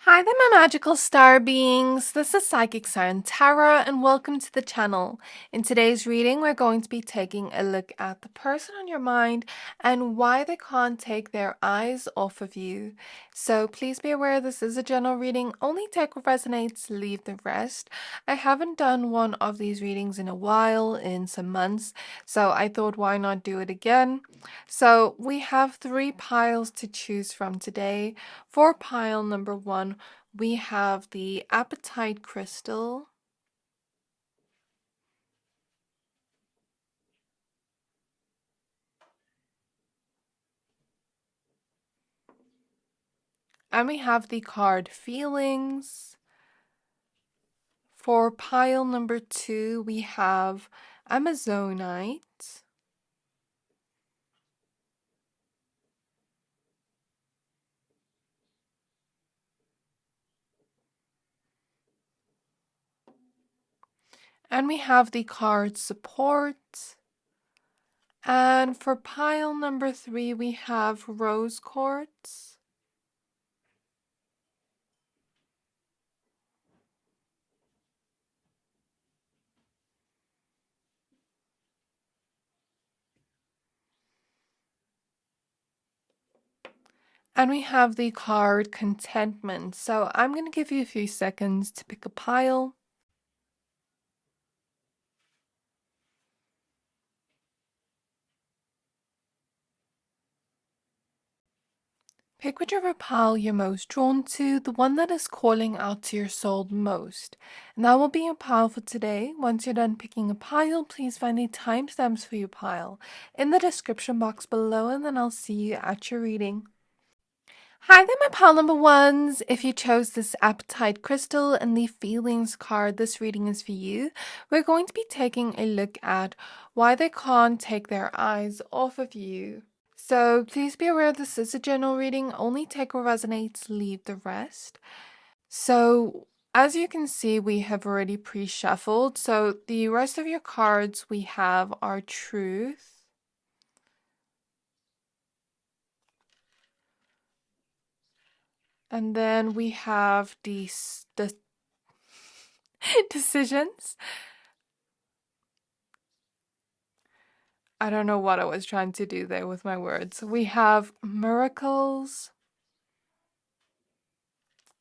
Hi there, my magical star beings. This is Psychic Siren Tara, and welcome to the channel. In today's reading, we're going to be taking a look at the person on your mind and why they can't take their eyes off of you. So please be aware this is a general reading. Only take what resonates, leave the rest. I haven't done one of these readings in a while, in some months, so I thought why not do it again. So we have 3 piles to choose from today. For pile number 1, we have the Apatite crystal. And we have the card Feelings. For pile number 2, we have Amazonite. And we have the card Support. And for pile number 3, we have Rose Quartz. And we have the card Contentment. So I'm going to give you a few seconds to pick a pile. Pick whichever pile you're most drawn to, the one that is calling out to your soul most. And that will be your pile for today. Once you're done picking a pile, please find the timestamps for your pile in the description box below, and then I'll see you at your reading. Hi there, my pile number 1s. If you chose this Apatite crystal and the Feelings card, this reading is for you. We're going to be taking a look at why they can't take their eyes off of you. So please be aware this is a general reading. Only take what resonates, leave the rest. So as you can see, we have already pre-shuffled. So the rest of your cards we have are Truth, and then we have the Decisions. I don't know what I was trying to do there with my words. We have Miracles.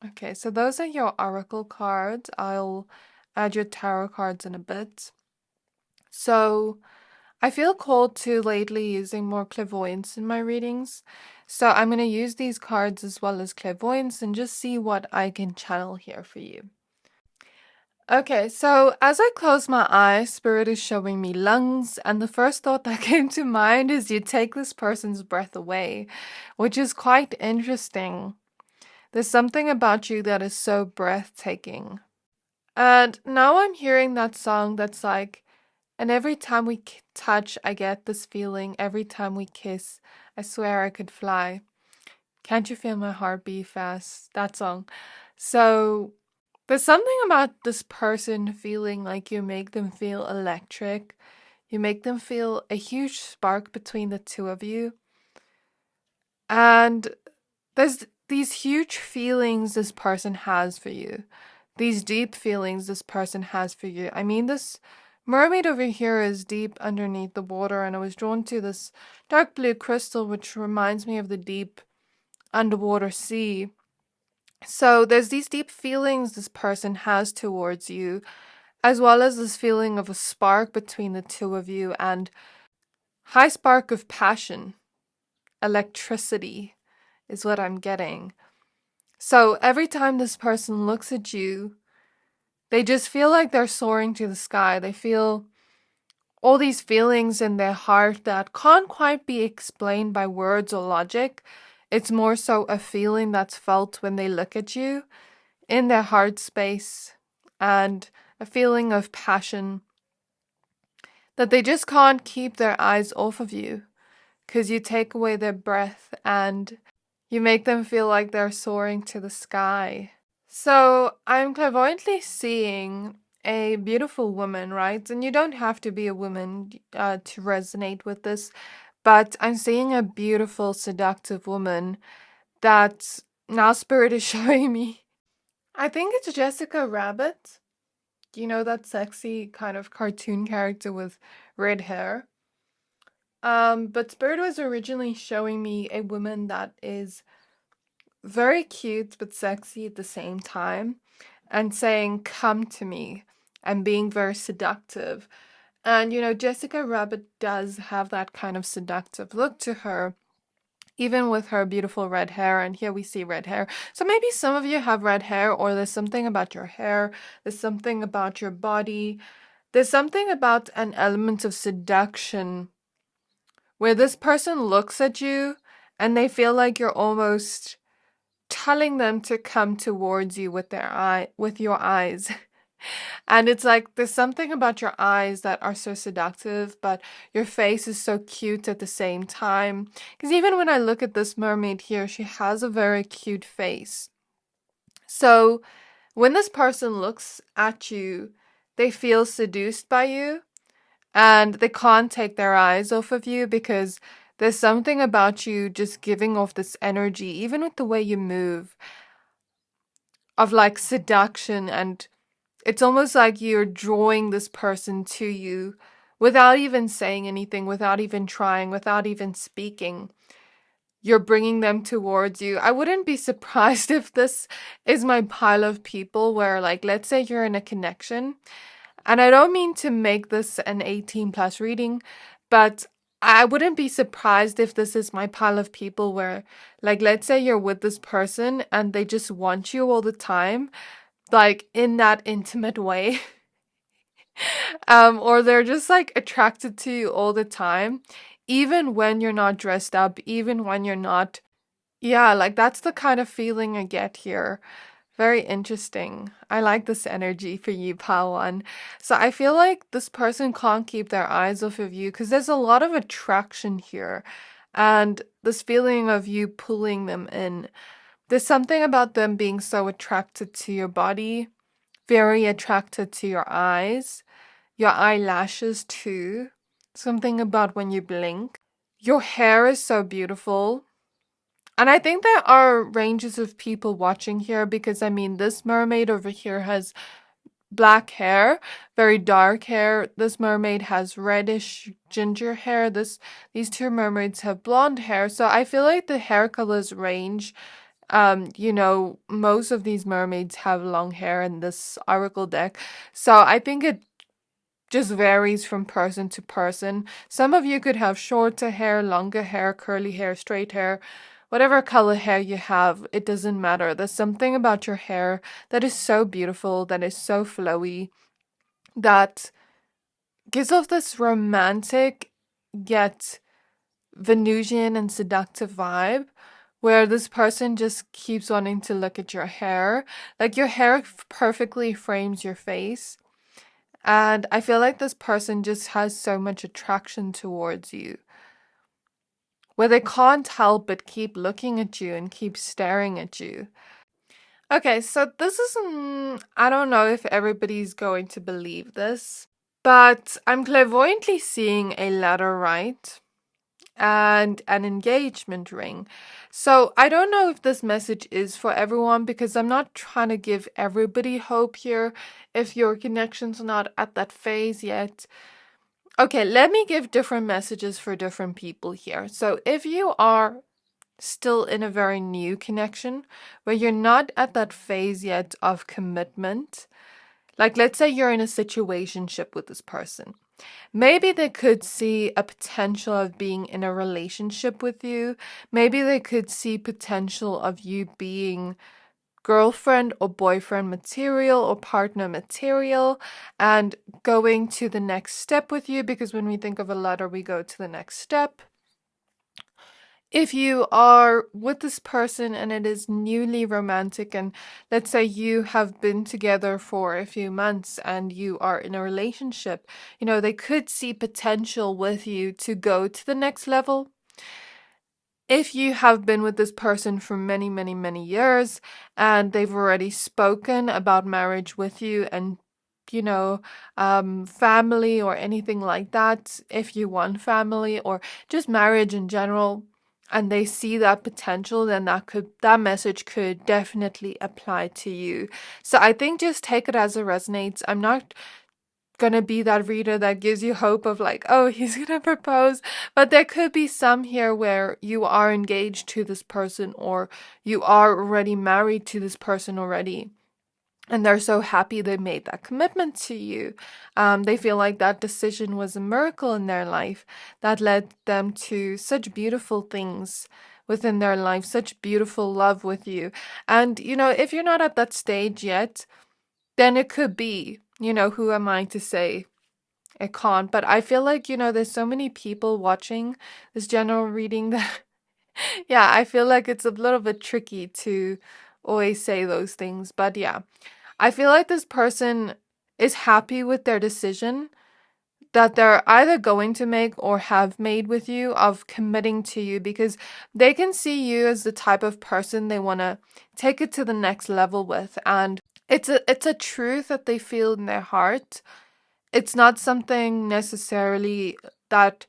Okay, so those are your oracle cards. I'll add your tarot cards in a bit. So I feel called to lately using more clairvoyance in my readings. So I'm going to use these cards as well as clairvoyance and just see what I can channel here for you. Okay, so as I close my eyes, Spirit is showing me lungs, and the first thought that came to mind is you take this person's breath away, which is quite interesting. There's something about you that is so breathtaking. And now I'm hearing that song that's like, and every time we touch, I get this feeling. Every time we kiss, I swear I could fly. Can't you feel my heart beat fast? That song. So there's something about this person feeling like you make them feel electric. You make them feel a huge spark between the two of you. And there's these huge feelings this person has for you. These deep feelings this person has for you. I mean, this mermaid over here is deep underneath the water, and I was drawn to this dark blue crystal, which reminds me of the deep underwater sea. So there's these deep feelings this person has towards you, as well as this feeling of a spark between the two of you, and high spark of passion, electricity is what I'm getting. So every time this person looks at you, they just feel like they're soaring to the sky. They feel all these feelings in their heart that can't quite be explained by words or logic. It's more so a feeling that's felt when they look at you in their heart space, and a feeling of passion that they just can't keep their eyes off of you because you take away their breath and you make them feel like they're soaring to the sky. So I'm clairvoyantly seeing a beautiful woman, right? And you don't have to be a woman to resonate with this, but I'm seeing a beautiful, seductive woman that now Spirit is showing me I think it's Jessica Rabbit. You know that sexy kind of cartoon character with red hair? But Spirit was originally showing me a woman that is very cute but sexy at the same time and saying, "Come to me," and being very seductive. And Jessica Rabbit does have that kind of seductive look to her, even with her beautiful red hair. And here we see red hair. So maybe some of you have red hair, or there's something about your hair, there's something about your body, there's something about an element of seduction where this person looks at you and they feel like you're almost telling them to come towards you with your eyes. And it's like there's something about your eyes that are so seductive, but your face is so cute at the same time. Because even when I look at this mermaid here, she has a very cute face. So when this person looks at you, they feel seduced by you and they can't take their eyes off of you because there's something about you just giving off this energy, even with the way you move, of like seduction. And it's almost like you're drawing this person to you without even saying anything, without even trying, without even speaking. You're bringing them towards you. I wouldn't be surprised if this is my pile of people where, like, let's say you're in a connection. And I don't mean to make this an 18 plus reading, but I wouldn't be surprised if this is my pile of people where, like, let's say you're with this person and they just want you all the time, like in that intimate way. Or they're just like attracted to you all the time, even when you're not dressed up, even when you're not. Yeah, like that's the kind of feeling I get here. Very interesting. I like this energy for you, Pawan. So I feel like this person can't keep their eyes off of you because there's a lot of attraction here and this feeling of you pulling them in. There's something about them being so attracted to your body, very attracted to your eyelashes too. Something about when you blink. Your hair is so beautiful. And I think there are ranges of people watching here because I mean, this mermaid over here has black hair, very dark hair. This mermaid has reddish ginger hair. These two mermaids have blonde hair. So I feel like the hair colors range. Most of these mermaids have long hair in this oracle deck. So I think it just varies from person to person. Some of you could have shorter hair, longer hair, curly hair, straight hair, whatever color hair you have, it doesn't matter. There's something about your hair that is so beautiful, that is so flowy, that gives off this romantic yet Venusian and seductive vibe where this person just keeps wanting to look at your hair. Like your hair perfectly frames your face. And I feel like this person just has so much attraction towards you, where they can't help but keep looking at you and keep staring at you. Okay, so this is, I don't know if everybody's going to believe this, but I'm clairvoyantly seeing a ladder right and an engagement ring. So I don't know if this message is for everyone because I'm not trying to give everybody hope here if your connection's not at that phase yet. Okay, let me give different messages for different people here. So if you are still in a very new connection where you're not at that phase yet of commitment, like let's say you're in a situationship with this person. Maybe they could see a potential of being in a relationship with you. Maybe they could see potential of you being girlfriend or boyfriend material or partner material and going to the next step with you, because when we think of a ladder, we go to the next step. If you are with this person and it is newly romantic, and let's say you have been together for a few months and you are in a relationship, they could see potential with you to go to the next level. If you have been with this person for many, many, many years and they've already spoken about marriage with you and family or anything like that, if you want family or just marriage in general, and they see that potential, then that message could definitely apply to you. So I think just take it as it resonates. I'm not gonna be that reader that gives you hope of like, oh, he's gonna propose. But there could be some here where you are engaged to this person, or you are already married to this person already. And they're so happy they made that commitment to you. They feel like that decision was a miracle in their life that led them to such beautiful things within their life, such beautiful love with you. And, if you're not at that stage yet, then it could be, who am I to say it can't? But I feel like, there's so many people watching this general reading that, yeah, I feel like it's a little bit tricky to always say those things. But yeah. I feel like this person is happy with their decision that they're either going to make or have made with you of committing to you, because they can see you as the type of person they want to take it to the next level with. And it's a truth that they feel in their heart. It's not something necessarily that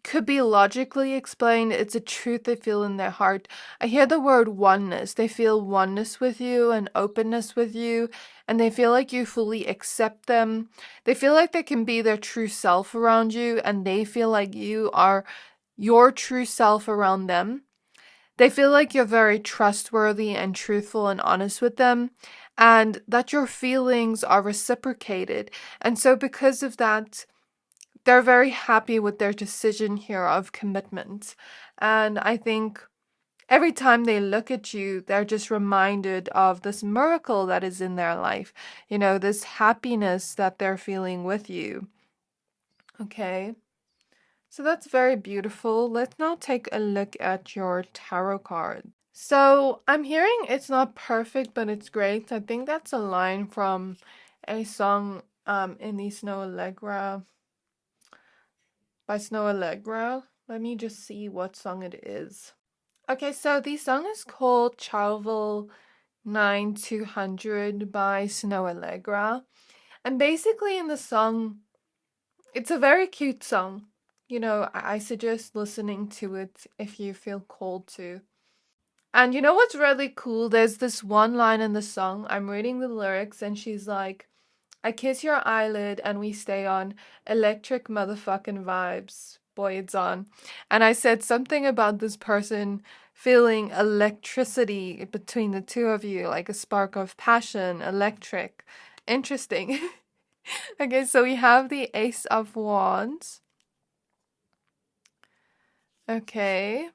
could be logically explained. It's a truth they feel in their heart. I hear the word oneness. They feel oneness with you and openness with you, and they feel like you fully accept them. They feel like they can be their true self around you, and they feel like you are your true self around them. They feel like you're very trustworthy and truthful and honest with them, and that your feelings are reciprocated. And so because of that, they're very happy with their decision here of commitment. And I think every time they look at you, they're just reminded of this miracle that is in their life, this happiness that they're feeling with you. Okay, so that's very beautiful. Let's now take a look at your tarot card. So I'm hearing it's not perfect, but it's great. I think that's a line from a song in the Snow Allegra by Snow Allegra. Let me just see what song it is. Okay, so the song is called Charvel 9200 by Snow Allegra. And basically in the song, it's a very cute song. I suggest listening to it if you feel called to. And you know what's really cool? There's this one line in the song. I'm reading the lyrics and she's like, I kiss your eyelid and we stay on electric motherfucking vibes. Boy, it's on. And I said something about this person feeling electricity between the two of you, like a spark of passion, electric. Interesting. Okay, so we have the Ace of Wands. Okay.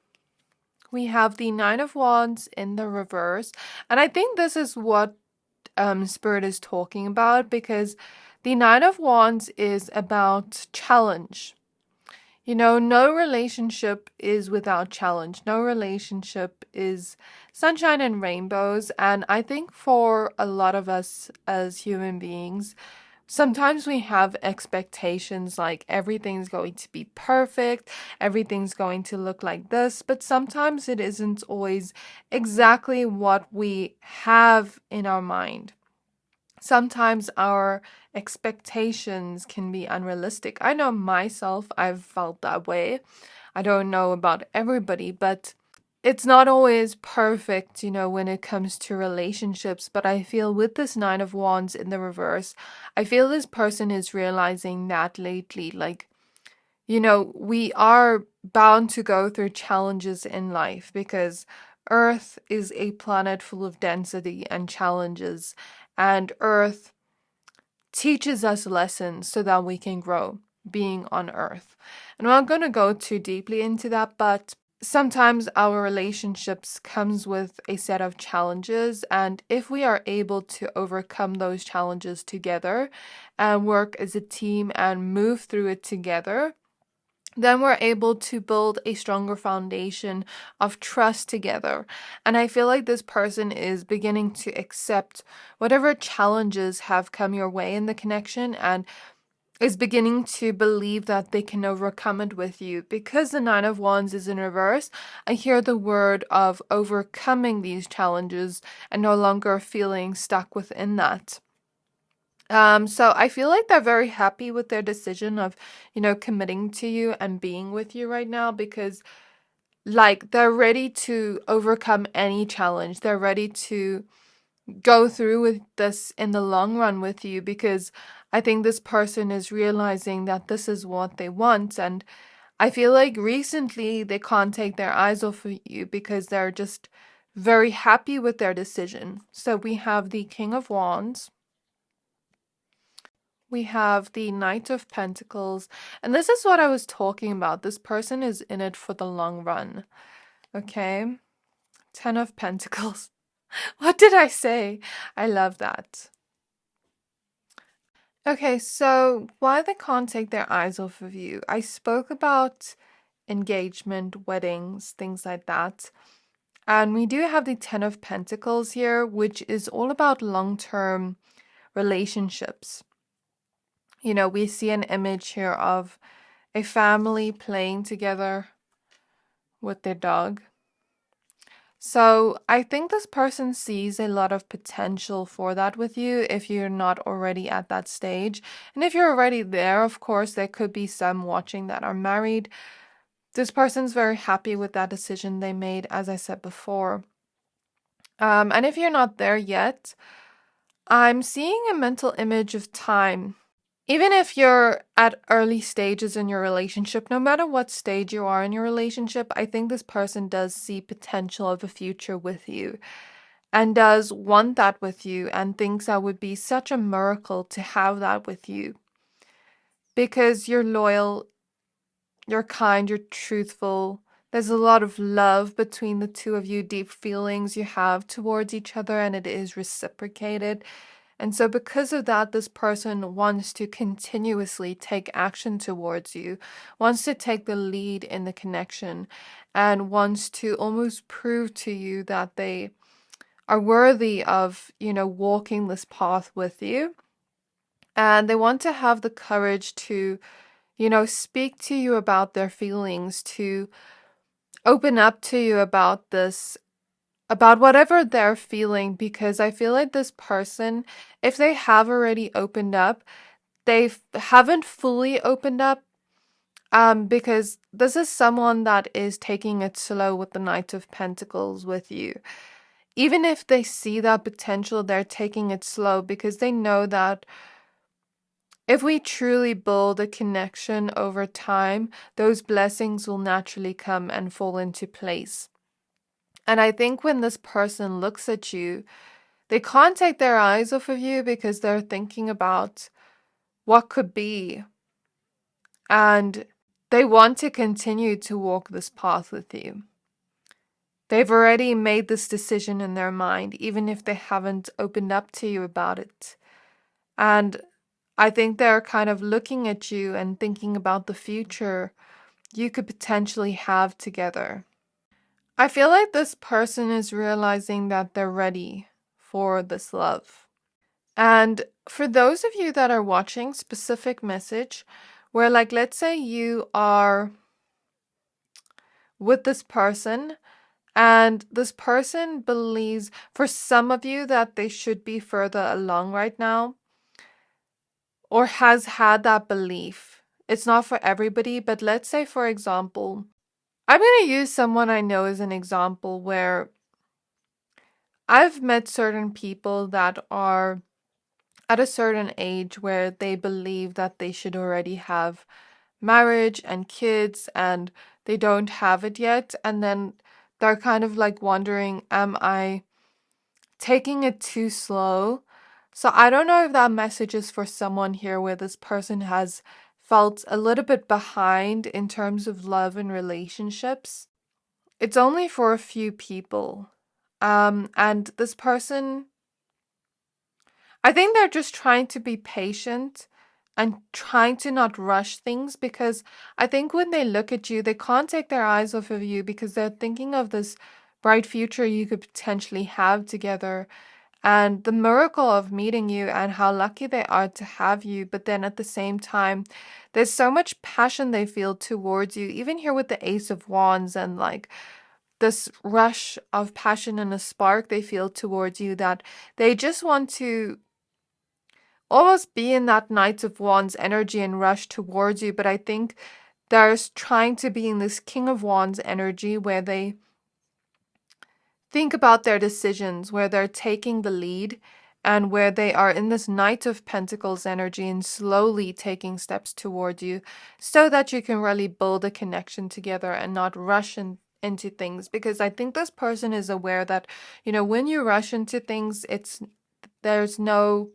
We have the Nine of Wands in the reverse. And I think this is what Spirit is talking about, because the Nine of Wands is about challenge. No relationship is without challenge. No relationship is sunshine and rainbows. And I think for a lot of us as human beings, sometimes we have expectations like everything's going to be perfect, everything's going to look like this, but sometimes it isn't always exactly what we have in our mind. Sometimes our expectations can be unrealistic. I know myself, I've felt that way. I don't know about everybody, but it's not always perfect, when it comes to relationships. But I feel with this Nine of Wands in the reverse, I feel this person is realizing that lately. Like, we are bound to go through challenges in life because Earth is a planet full of density and challenges. And Earth teaches us lessons so that we can grow being on Earth. And I'm not going to go too deeply into that, but sometimes our relationships comes with a set of challenges, and if we are able to overcome those challenges together and work as a team and move through it together, then we're able to build a stronger foundation of trust together. And I feel like this person is beginning to accept whatever challenges have come your way in the connection and is beginning to believe that they can overcome it with you. Because the Nine of Wands is in reverse, I hear the word of overcoming these challenges and no longer feeling stuck within that. So I feel like they're very happy with their decision of, committing to you and being with you right now, because like they're ready to overcome any challenge. They're ready to go through with this in the long run with you, because I think this person is realizing that this is what they want. And I feel like recently they can't take their eyes off of you because they're just very happy with their decision. So we have the King of Wands. We have the Knight of Pentacles. And this is what I was talking about. This person is in it for the long run. Okay? Ten of Pentacles. What did I say? I love that. Okay, so why they can't take their eyes off of you? I spoke about engagement, weddings, things like that. And we do have the Ten of Pentacles here, which is all about long-term relationships. You know, we see an image here of a family playing together with their dog. So I think this person sees a lot of potential for that with you if you're not already at that stage. And if you're already there, of course, there could be some watching that are married. This person's very happy with that decision they made, as I said before. And if you're not there yet, I'm seeing a mental image of time. Even if you're at early stages in your relationship, no matter what stage you are in your relationship, I think this person does see potential of a future with you and does want that with you and thinks that would be such a miracle to have that with you. Because you're loyal, you're kind, you're truthful. There's a lot of love between the two of you, deep feelings you have towards each other, and it is reciprocated. And so because of that, this person wants to continuously take action towards you, wants to take the lead in the connection, and wants to almost prove to you that they are worthy of, walking this path with you. And they want to have the courage to, speak to you about their feelings, to open up to you about this, about whatever they're feeling, because I feel like this person, if they have already opened up, they haven't fully opened up, because this is someone that is taking it slow with the Knight of Pentacles with you. Even if they see that potential, they're taking it slow because they know that if we truly build a connection over time, those blessings will naturally come and fall into place. And I think when this person looks at you, they can't take their eyes off of you because they're thinking about what could be. And they want to continue to walk this path with you. They've already made this decision in their mind, even if they haven't opened up to you about it. And I think they're kind of looking at you and thinking about the future you could potentially have together. I feel like this person is realizing that they're ready for this love. And for those of you that are watching, specific message where, like, let's say you are with this person and this person believes, for some of you, that they should be further along right now or has had that belief. It's not for everybody, but let's say, for example, I'm going to use someone I know as an example where I've met certain people that are at a certain age where they believe that they should already have marriage and kids and they don't have it yet. And then they're kind of like wondering, am I taking it too slow? So I don't know if that message is for someone here where this person has felt a little bit behind in terms of love and relationships. It's only for a few people. And this person, I think they're just trying to be patient and trying to not rush things, because I think when they look at you, they can't take their eyes off of you because they're thinking of this bright future you could potentially have together and the miracle of meeting you and how lucky they are to have you. But then at the same time, there's so much passion they feel towards you, even here with the Ace of Wands and like this rush of passion and a spark they feel towards you, that they just want to almost be in that Knight of Wands energy and rush towards you. But I think they're trying to be in this King of Wands energy where they think about their decisions, where they're taking the lead, and where they are in this Knight of Pentacles energy and slowly taking steps toward you so that you can really build a connection together and not rush into things. Because I think this person is aware that, when you rush into things, there's no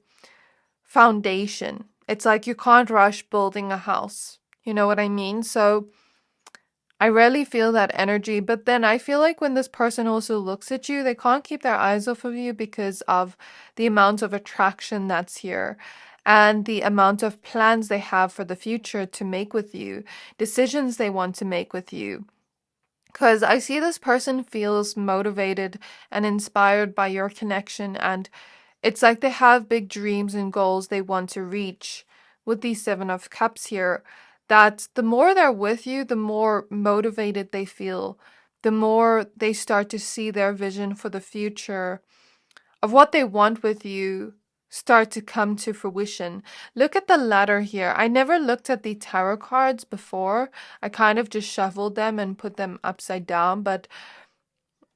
foundation. It's like you can't rush building a house. You know what I mean? So I rarely feel that energy, but then I feel like when this person also looks at you, they can't keep their eyes off of you because of the amount of attraction that's here and the amount of plans they have for the future to make with you, decisions they want to make with you. Because I see this person feels motivated and inspired by your connection, and it's like they have big dreams and goals they want to reach with these Seven of Cups here. That the more they're with you, the more motivated they feel, the more they start to see their vision for the future of what they want with you start to come to fruition. Look at the ladder here. I never looked at the tarot cards before. I kind of just shuffled them and put them upside down, but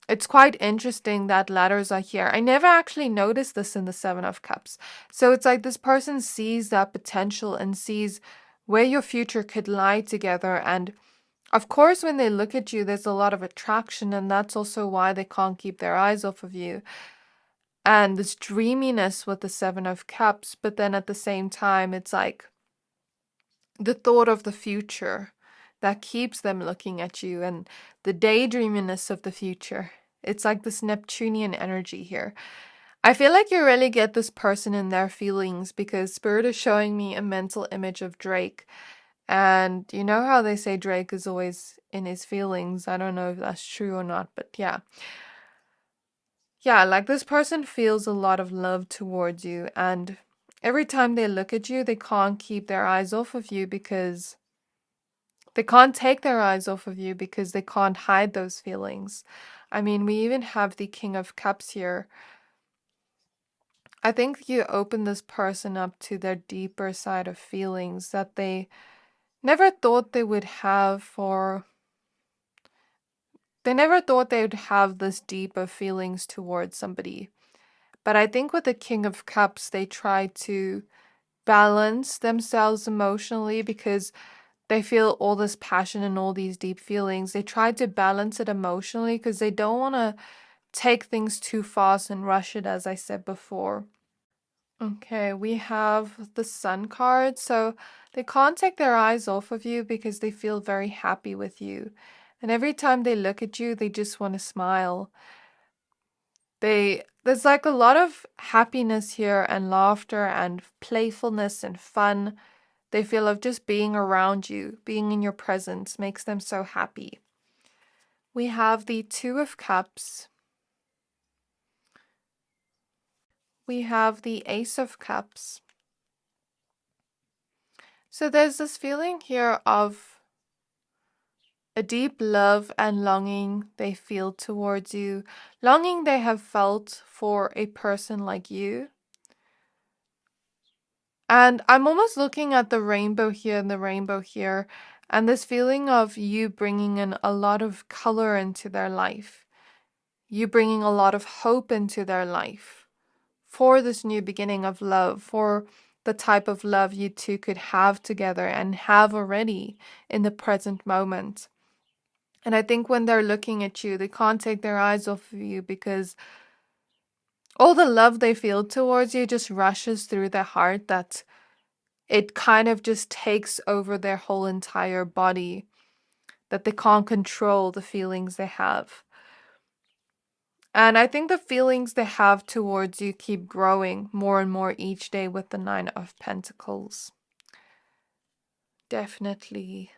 it's quite interesting that ladders are here. I never actually noticed this in the Seven of Cups. So it's like this person sees that potential and sees where your future could lie together. And of course, when they look at you, there's a lot of attraction, and that's also why they can't keep their eyes off of you. And this dreaminess with the Seven of Cups, but then at the same time, it's like the thought of the future that keeps them looking at you, and the daydreaminess of the future. It's like this Neptunian energy here. I feel like you really get this person in their feelings because Spirit is showing me a mental image of Drake. And you know how they say Drake is always in his feelings? I don't know if that's true or not, but yeah. Yeah, like this person feels a lot of love towards you, and every time they look at you, they can't keep their eyes off of you because they can't take their eyes off of you because they can't hide those feelings. I mean, we even have the King of Cups here. I think you open this person up to their deeper side of feelings that they never thought they would have, or they never thought they would have this deep of feelings towards somebody. But I think with the King of Cups, they try to balance themselves emotionally because they feel all this passion and all these deep feelings. They try to balance it emotionally because they don't want to take things too fast and rush it, as I said before. Okay, we have the Sun card. So they can't take their eyes off of you because they feel very happy with you. And every time they look at you, they just want to smile. There's like a lot of happiness here and laughter and playfulness and fun. They feel of just being around you, being in your presence makes them so happy. We have the Two of Cups. We have the Ace of Cups. So there's this feeling here of a deep love and longing they feel towards you, longing they have felt for a person like you. And I'm almost looking at the rainbow here and the rainbow here, and this feeling of you bringing in a lot of color into their life, you bringing a lot of hope into their life for this new beginning of love, for the type of love you two could have together and have already in the present moment. And I think when they're looking at you, they can't take their eyes off of you because all the love they feel towards you just rushes through their heart that it kind of just takes over their whole entire body, that they can't control the feelings they have. And I think the feelings they have towards you keep growing more and more each day with the Nine of Pentacles. Definitely.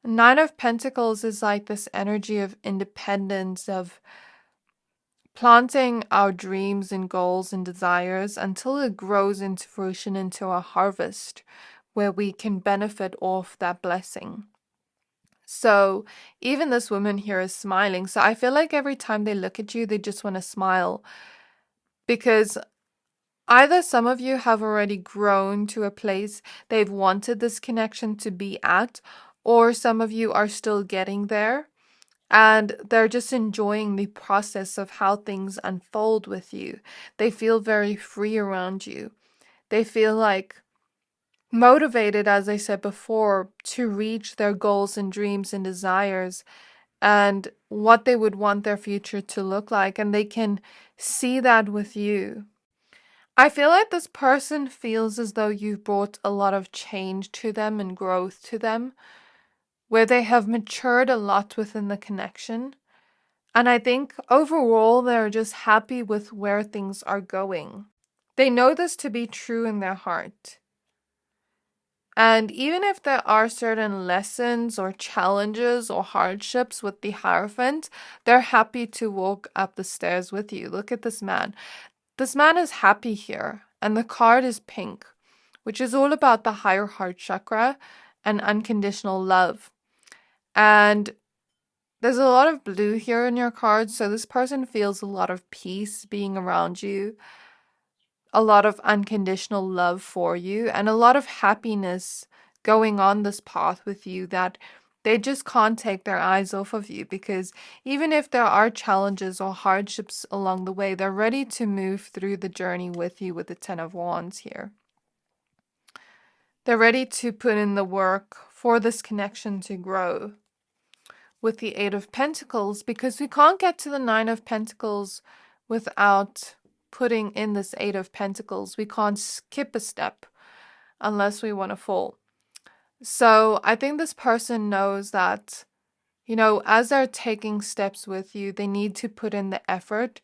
Nine of Pentacles is like this energy of independence, of planting our dreams and goals and desires until it grows into fruition, into a harvest where we can benefit off that blessing. So even this woman here is smiling. So I feel like every time they look at you, they just want to smile because Either some of you have already grown to a place they've wanted this connection to be at, or some of you are still getting there and they're just enjoying the process of how things unfold with you. They feel very free around you. They feel like motivated, as I said before, to reach their goals and dreams and desires and what they would want their future to look like. And they can see that with you. I feel like this person feels as though you've brought a lot of change to them and growth to them, where they have matured a lot within the connection. And I think overall, they're just happy with where things are going. They know this to be true in their heart. And even if there are certain lessons or challenges or hardships with the Hierophant, they're happy to walk up the stairs with you. Look at this man. This man is happy here. And the card is pink, which is all about the higher heart chakra and unconditional love. And there's a lot of blue here in your cards, so this person feels a lot of peace being around you, a lot of unconditional love for you, and a lot of happiness going on this path with you that they just can't take their eyes off of you, because even if there are challenges or hardships along the way, they're ready to move through the journey with you with the Ten of Wands here. They're ready to put in the work for this connection to grow. With the Eight of Pentacles, because we can't get to the Nine of Pentacles without putting in this Eight of Pentacles. We can't skip a step unless we want to fall. So I think this person knows that, as they're taking steps with you, they need to put in the effort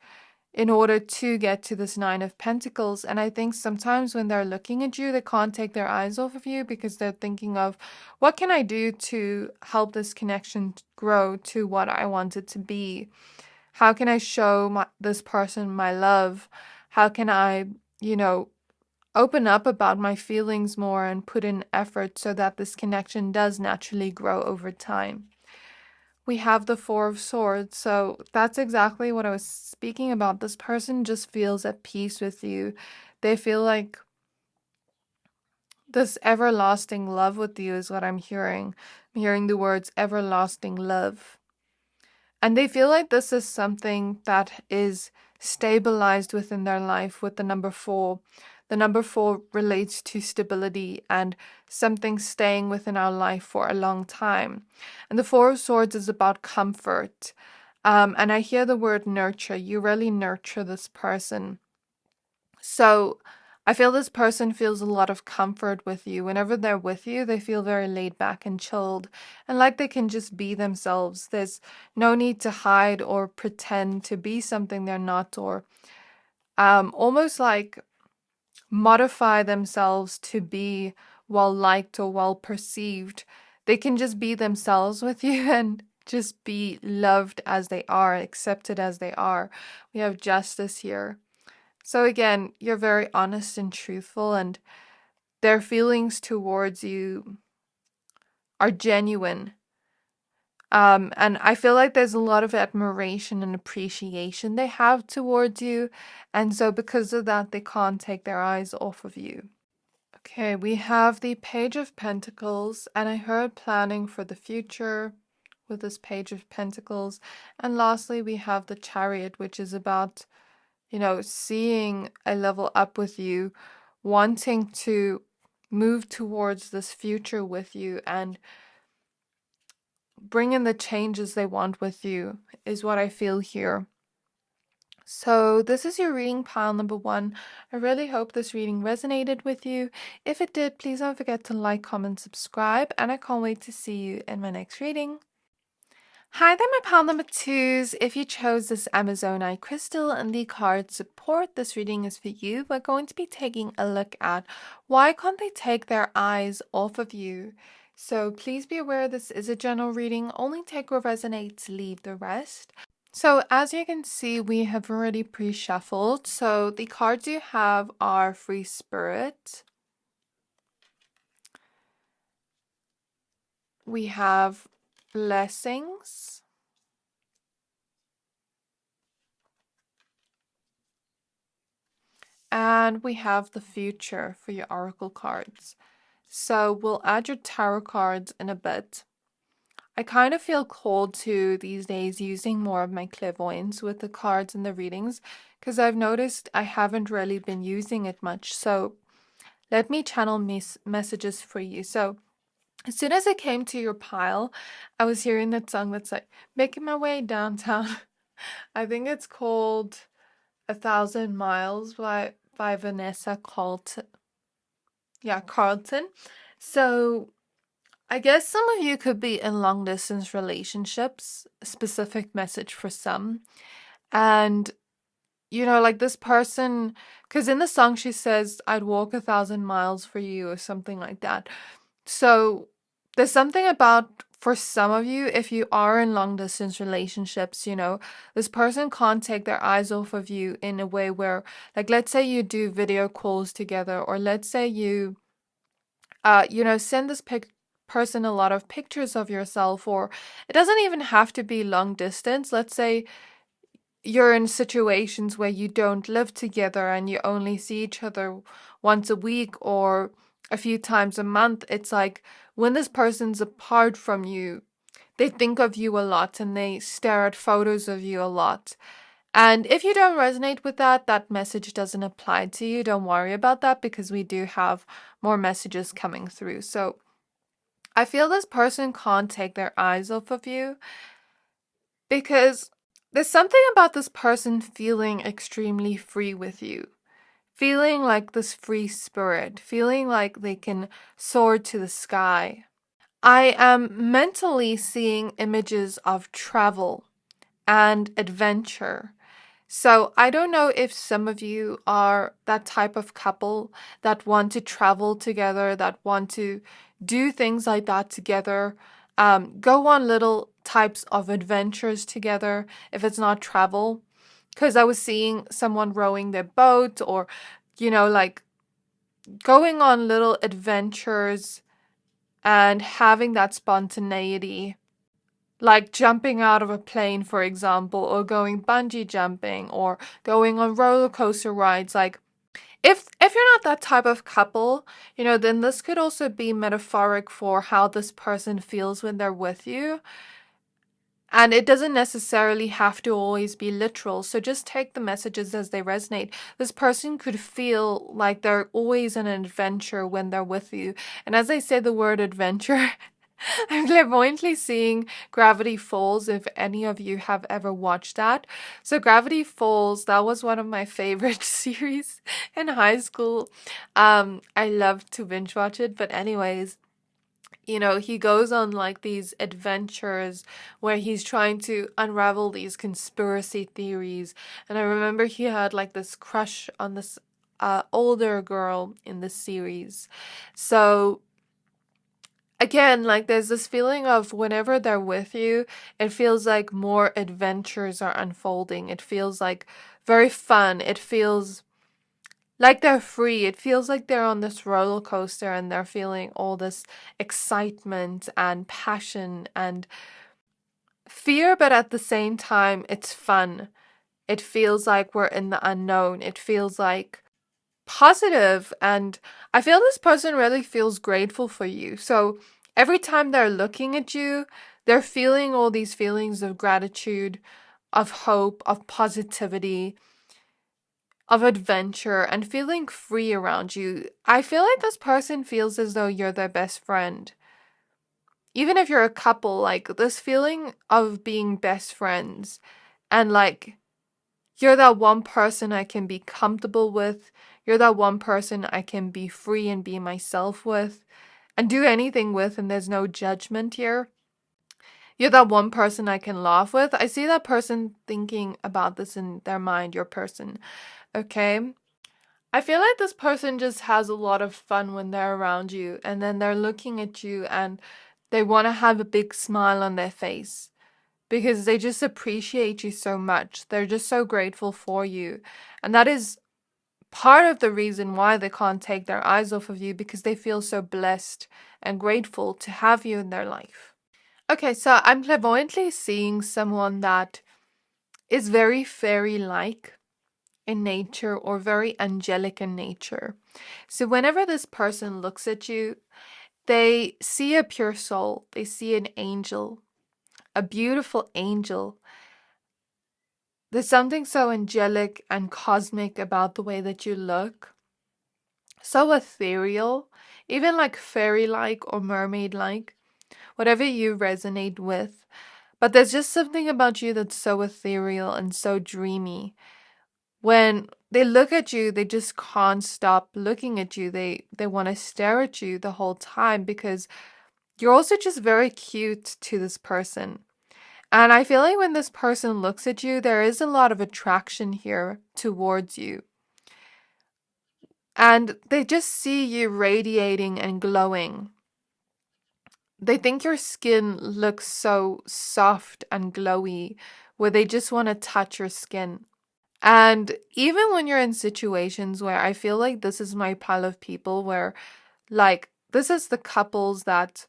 in order to get to this Nine of Pentacles. And I think sometimes when they're looking at you, they can't take their eyes off of you because they're thinking of, what can I do to help this connection grow to what I want it to be? How can I show this person my love? How can I, open up about my feelings more and put in effort so that this connection does naturally grow over time? We have the Four of Swords, so that's exactly what I was speaking about. This person just feels at peace with you. They feel like this everlasting love with you is what I'm hearing. I'm hearing the words everlasting love. And they feel like this is something that is stabilized within their life with the number 4. The number 4 relates to stability and something staying within our life for a long time. And the Four of Swords is about comfort. And I hear the word nurture. You really nurture this person. So I feel this person feels a lot of comfort with you. Whenever they're with you, they feel very laid back and chilled and like they can just be themselves. There's no need to hide or pretend to be something they're not, or almost like modify themselves to be well liked or well perceived. They can just be themselves with you and just be loved as they are, accepted as they are. We have Justice here. So again, you're very honest and truthful, and their feelings towards you are genuine. And I feel like there's a lot of admiration and appreciation they have towards you. And so because of that, they can't take their eyes off of you. Okay, we have the Page of Pentacles, and I heard planning for the future with this Page of Pentacles. And lastly, we have the Chariot, which is about, seeing a level up with you, wanting to move towards this future with you and bring in the changes they want with you is what I feel here. So this is your reading pile number 1. I really hope this reading resonated with you. If it did, please don't forget to like, comment, subscribe, and I can't wait to see you in my next reading. Hi there, my pile number 2s. If you chose this Amazonite crystal and the card support, this reading is for you. We're going to be taking a look at why can't they take their eyes off of you. So please be aware this is a general reading. Only take what resonates, leave the rest. So as you can see, we have already pre-shuffled. So the cards you have are Free Spirit. We have Blessings. And we have the future for your oracle cards. So we'll add your tarot cards in a bit. I kind of feel called to these days using more of my clairvoyance with the cards and the readings because I've noticed I haven't really been using it much. So let me channel messages for you. So as soon as I came to your pile, I was hearing that song that's like, making my way downtown. I think it's called 1,000 Miles by Vanessa Carlton. Yeah, Carlton. So I guess some of you could be in long distance relationships, specific message for some. And, like this person, because in the song she says, I'd walk 1,000 miles for you or something like that. So there's something about, for some of you, if you are in long distance relationships, this person can't take their eyes off of you in a way where, like, let's say you do video calls together, or let's say you, send this person a lot of pictures of yourself, or it doesn't even have to be long distance. Let's say you're in situations where you don't live together and you only see each other once a week or a few times a month. It's like when this person's apart from you, they think of you a lot and they stare at photos of you a lot. And if you don't resonate with that, that message doesn't apply to you. Don't worry about that because we do have more messages coming through. So I feel this person can't take their eyes off of you because there's something about this person feeling extremely free with you. Feeling like this free spirit. Feeling like they can soar to the sky. I am mentally seeing images of travel and adventure. So I don't know if some of you are that type of couple that want to travel together, that want to do things like that together, go on little types of adventures together if it's not travel. Because I was seeing someone rowing their boat or, like going on little adventures and having that spontaneity. Like jumping out of a plane, for example, or going bungee jumping or going on roller coaster rides. Like if you're not that type of couple, then this could also be metaphoric for how this person feels when they're with you. And it doesn't necessarily have to always be literal. So just take the messages as they resonate. This person could feel like they're always in an adventure when they're with you. And as I say the word adventure, I'm clairvoyantly seeing Gravity Falls, if any of you have ever watched that. So Gravity Falls, that was one of my favorite series in high school. I loved to binge watch it, but anyways, he goes on like these adventures where he's trying to unravel these conspiracy theories. And I remember he had like this crush on this older girl in the series. So again, like there's this feeling of whenever they're with you, it feels like more adventures are unfolding. It feels like very fun. It feels like they're free. It feels like they're on this roller coaster and they're feeling all this excitement and passion and fear, but at the same time, it's fun. It feels like we're in the unknown. It feels like positive, and I feel this person really feels grateful for you. So every time they're looking at you, they're feeling all these feelings of gratitude, of hope, of positivity, of adventure, and feeling free around you. I feel like this person feels as though you're their best friend. Even if you're a couple, like this feeling of being best friends and like you're that one person I can be comfortable with. You're that one person I can be free and be myself with and do anything with, and there's no judgment here. You're that one person I can laugh with. I see that person thinking about this in their mind, your person. Okay? I feel like this person just has a lot of fun when they're around you, and then they're looking at you and they want to have a big smile on their face because they just appreciate you so much. They're just so grateful for you. And that is part of the reason why they can't take their eyes off of you, because they feel so blessed and grateful to have you in their life. Okay, so I'm clairvoyantly seeing someone that is very fairy-like in nature or very angelic in nature. So whenever this person looks at you, they see a pure soul. They see an angel, a beautiful angel. There's something so angelic and cosmic about the way that you look. So ethereal, even like fairy-like or mermaid-like, whatever you resonate with. But there's just something about you that's so ethereal and so dreamy. When they look at you, they just can't stop looking at you. They want to stare at you the whole time because you're also just very cute to this person. And I feel like when this person looks at you, there is a lot of attraction here towards you. And they just see you radiating and glowing. They think your skin looks so soft and glowy, where they just want to touch your skin. And even when you're in situations where I feel like this is my pile of people where, like, this is the couples that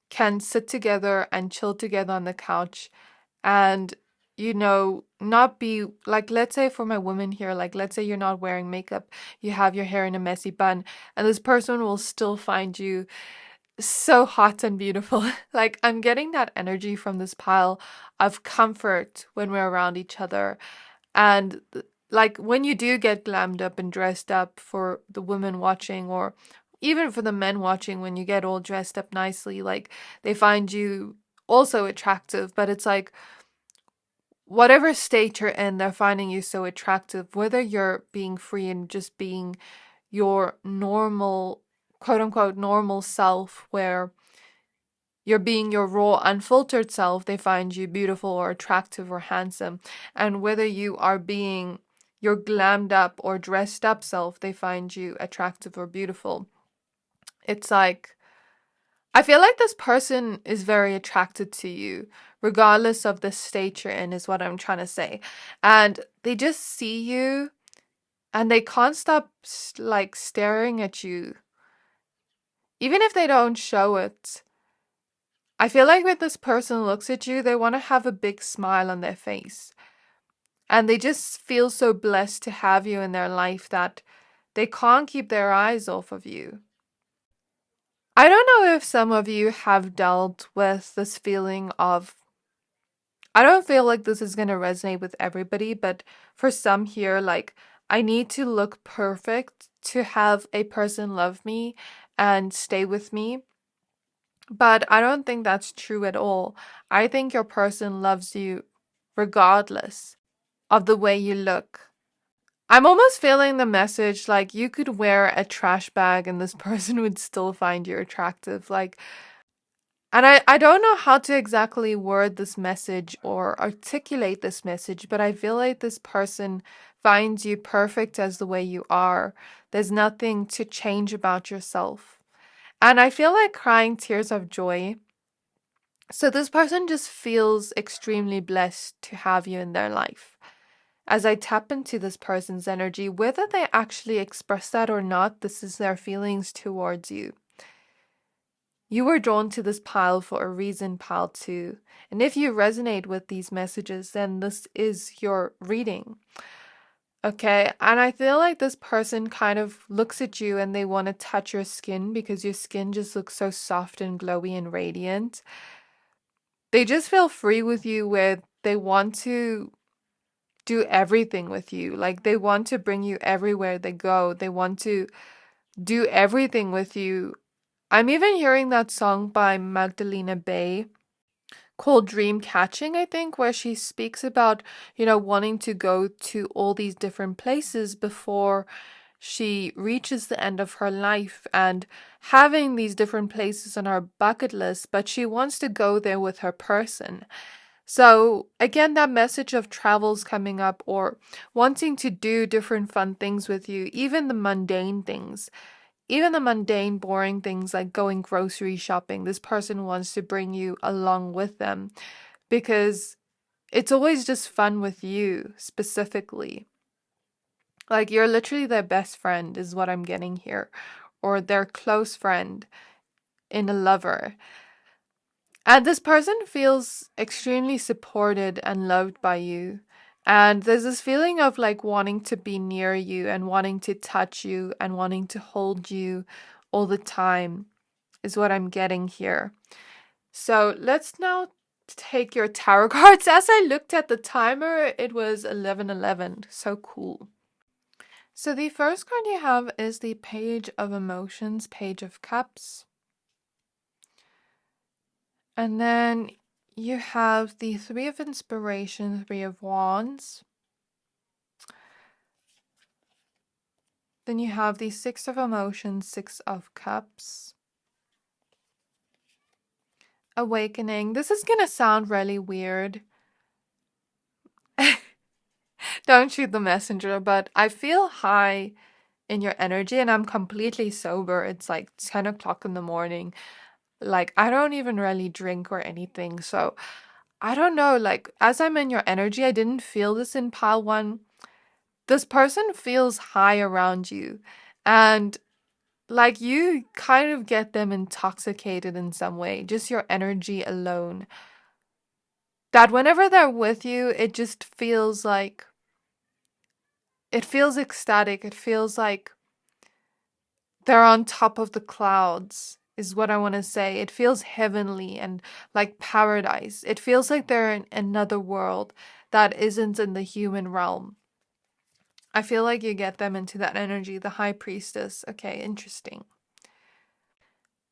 can sit together and chill together on the couch and, not be like, let's say for my women here, like, let's say you're not wearing makeup, you have your hair in a messy bun, and this person will still find you so hot and beautiful. Like, I'm getting that energy from this pile of comfort when we're around each other. And like when you do get glammed up and dressed up for the women watching, or even for the men watching, when you get all dressed up nicely, like they find you also attractive. But it's like, whatever state you're in, they're finding you so attractive, whether you're being free and just being your normal, quote unquote, normal self, where you're being your raw, unfiltered self, they find you beautiful or attractive or handsome. And whether you are being your glammed up or dressed up self, they find you attractive or beautiful. It's like, I feel like this person is very attracted to you, regardless of the state you're in, is what I'm trying to say. And they just see you and they can't stop like staring at you. Even if they don't show it, I feel like when this person looks at you, they want to have a big smile on their face. And they just feel so blessed to have you in their life that they can't keep their eyes off of you. I don't know if some of you have dealt with this feeling of, I don't feel like this is going to resonate with everybody, but for some here, like, I need to look perfect to have a person love me and stay with me. But I don't think that's true at all. I think your person loves you regardless of the way you look. I'm almost feeling the message like you could wear a trash bag and this person would still find you attractive. Like, and I don't know how to exactly word this message or articulate this message, but I feel like this person finds you perfect as the way you are. There's nothing to change about yourself. And I feel like crying tears of joy. So this person just feels extremely blessed to have you in their life. As I tap into this person's energy, whether they actually express that or not, this is their feelings towards you. You were drawn to this pile for a reason, pile 2. And if you resonate with these messages, then this is your reading. Okay, and I feel like this person kind of looks at you and they want to touch your skin because your skin just looks so soft and glowy and radiant. They just feel free with you, where they want to do everything with you. Like, they want to bring you everywhere they go. They want to do everything with you. I'm even hearing that song by Magdalena Bay called Dream Catching, I think, where she speaks about, wanting to go to all these different places before she reaches the end of her life, and having these different places on her bucket list, but she wants to go there with her person. So again, that message of travels coming up, or wanting to do different fun things with you, even the mundane things. Even the mundane, boring things like going grocery shopping, this person wants to bring you along with them because it's always just fun with you specifically. Like, you're literally their best friend is what I'm getting here, or their close friend in a lover. And this person feels extremely supported and loved by you. And there's this feeling of like wanting to be near you and wanting to touch you and wanting to hold you all the time is what I'm getting here. So let's now take your tarot cards. As I looked at the timer, it was 11:11. So cool. So the first card you have is the Page of Emotions, Page of Cups. And then you have the Three of Inspiration, Three of Wands. Then you have the Six of Emotions, Six of Cups. Awakening. This is gonna sound really weird. Don't shoot the messenger, but I feel high in your energy and I'm completely sober. It's like 10 o'clock in the morning. Like, I don't even really drink or anything. So, I don't know. Like, as I'm in your energy, I didn't feel this in pile one. This person feels high around you. And like, you kind of get them intoxicated in some way, just your energy alone. That whenever they're with you, it just feels like, it feels ecstatic. It feels like they're on top of the clouds, is what I want to say. It feels heavenly and like paradise. It feels like they're in another world that isn't in the human realm. I feel like you get them into that energy, the High Priestess. Okay, interesting.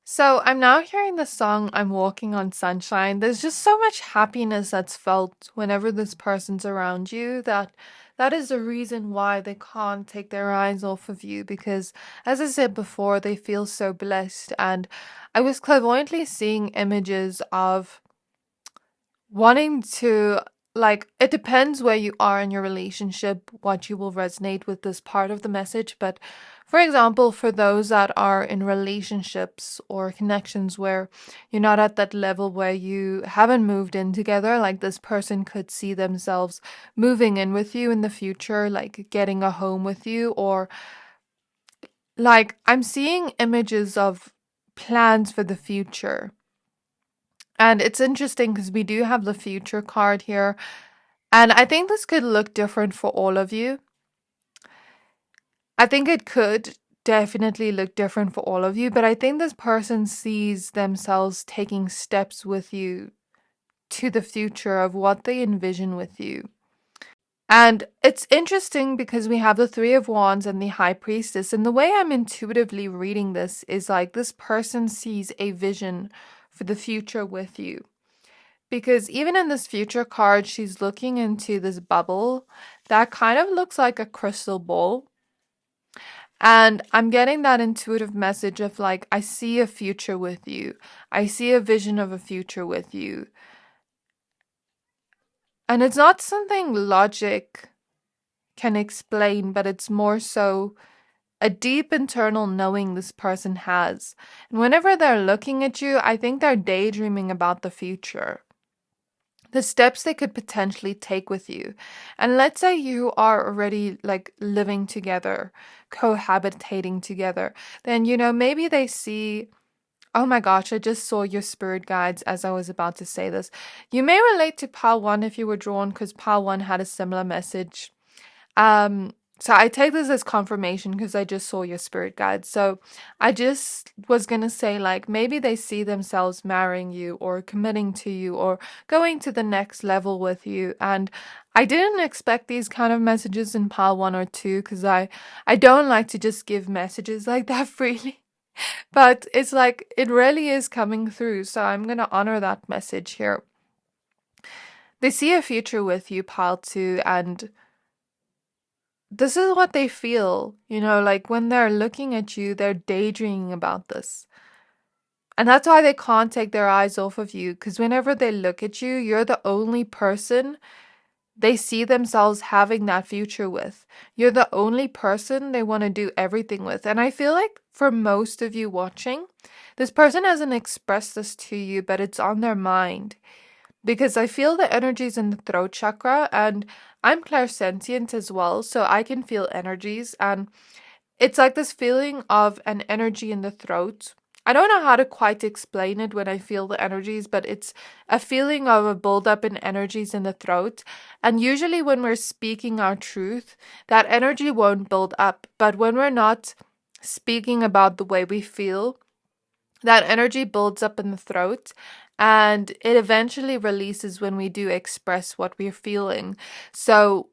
So I'm now hearing the song I'm Walking on Sunshine. There's just so much happiness that's felt whenever this person's around you that is the reason why they can't take their eyes off of you, because as I said before, they feel so blessed. And I was clairvoyantly seeing images of wanting to, like, it depends where you are in your relationship, what you will resonate with this part of the message. But for example, for those that are in relationships or connections where you're not at that level where you haven't moved in together, like this person could see themselves moving in with you in the future, like getting a home with you, or like I'm seeing images of plans for the future. And it's interesting because we do have the future card here. And I think this could look different for all of you. I think it could definitely look different for all of you, but I think this person sees themselves taking steps with you to the future of what they envision with you. And it's interesting because we have the Three of Wands and the High Priestess. And the way I'm intuitively reading this is like this person sees a vision for the future with you. Because even in this future card, she's looking into this bubble that kind of looks like a crystal ball. And I'm getting that intuitive message of like, I see a future with you. I see a vision of a future with you. And it's not something logic can explain, but it's more so a deep internal knowing this person has. And whenever they're looking at you, I think they're daydreaming about the future, the steps they could potentially take with you. And let's say you are already like living together, cohabitating together, then, you know, maybe they see, oh my gosh, I just saw your spirit guides as I was about to say this. You may relate to Pile 1 if you were drawn, because Pile 1 had a similar message. So I take this as confirmation because I just saw your spirit guide. So I just was going to say, like, maybe they see themselves marrying you or committing to you or going to the next level with you. And I didn't expect these kind of messages in pile 1 or 2 because I don't like to just give messages like that freely. But it's like, it really is coming through. So I'm going to honor that message here. They see a future with you, pile 2, and this is what they feel, you know, like when they're looking at you, they're daydreaming about this. And that's why they can't take their eyes off of you, because whenever they look at you, you're the only person they see themselves having that future with. You're the only person they want to do everything with. And I feel like for most of you watching, this person hasn't expressed this to you, but it's on their mind. Because I feel the energies in the throat chakra, and I'm clairsentient as well, so I can feel energies, and it's like this feeling of an energy in the throat I don't know how to quite explain it when I feel the energies, but it's a feeling of a buildup in energies in the throat. And usually when we're speaking our truth, that energy won't build up. But when we're not speaking about the way we feel, that energy builds up in the throat and it eventually releases when we do express what we're feeling. So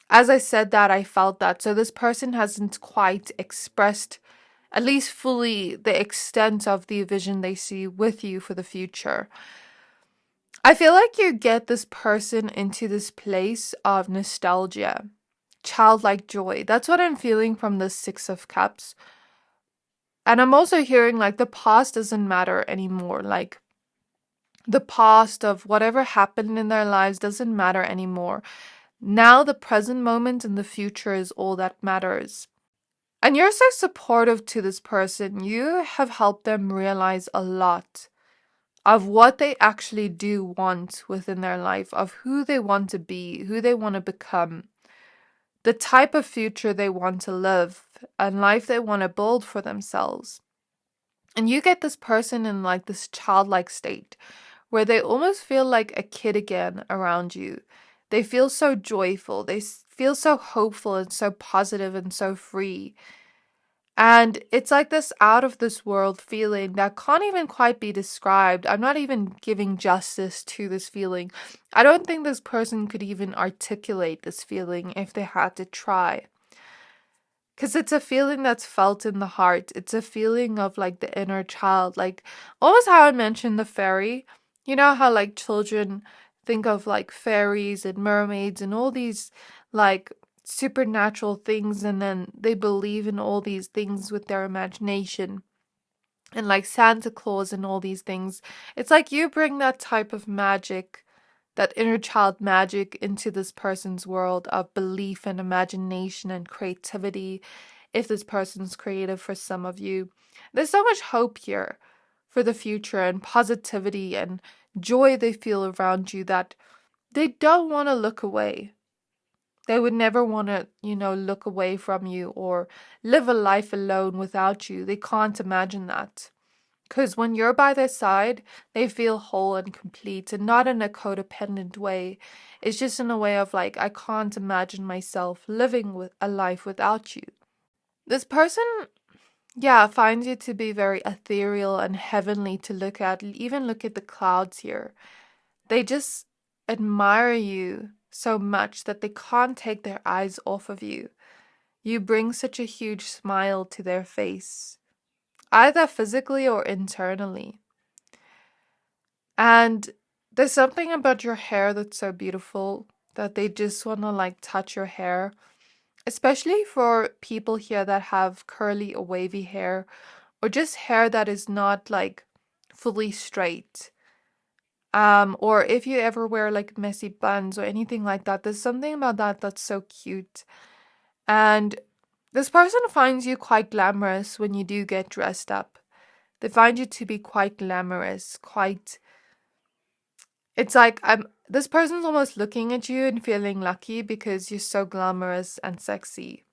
as I said that, I felt that. So this person hasn't quite expressed, at least fully, the extent of the vision they see with you for the future. I feel like you get this person into this place of nostalgia, childlike joy. That's what I'm feeling from the Six of Cups. And I'm also hearing like the past doesn't matter anymore. Like the past of whatever happened in their lives doesn't matter anymore. Now the present moment and the future is all that matters. And you're so supportive to this person. You have helped them realize a lot of what they actually do want within their life, of who they want to be, who they want to become, the type of future they want to live, and life they want to build for themselves. And you get this person in like this childlike state where they almost feel like a kid again around you. They feel so joyful. They feel so hopeful and so positive and so free. And it's like this out of this world feeling that can't even quite be described. I'm not even giving justice to this feeling. I don't think this person could even articulate this feeling if they had to try. Because it's a feeling that's felt in the heart. It's a feeling of like the inner child. Like almost how I mentioned the fairy. You know how like children think of like fairies and mermaids and all these like supernatural things, and then they believe in all these things with their imagination, and like Santa Claus and all these things. It's like you bring that type of magic, that inner child magic, into this person's world of belief and imagination and creativity. If this person's creative, for some of you, there's so much hope here for the future and positivity and joy they feel around you that they don't want to look away. They would never want to, look away from you or live a life alone without you. They can't imagine that. Because when you're by their side, they feel whole and complete, and not in a codependent way. It's just in a way of like, I can't imagine myself living with a life without you. This person, yeah, finds you to be very ethereal and heavenly to look at. Even look at the clouds here. They just admire you so much that they can't take their eyes off of you. You bring such a huge smile to their face, either physically or internally. And there's something about your hair that's so beautiful that they just want to like touch your hair, especially for people here that have curly or wavy hair, or just hair that is not like fully straight. Or if you ever wear like messy buns or anything like that, there's something about that that's so cute. And this person finds you quite glamorous when you do get dressed up. They find you to be quite glamorous, it's like this person's almost looking at you and feeling lucky because you're so glamorous and sexy.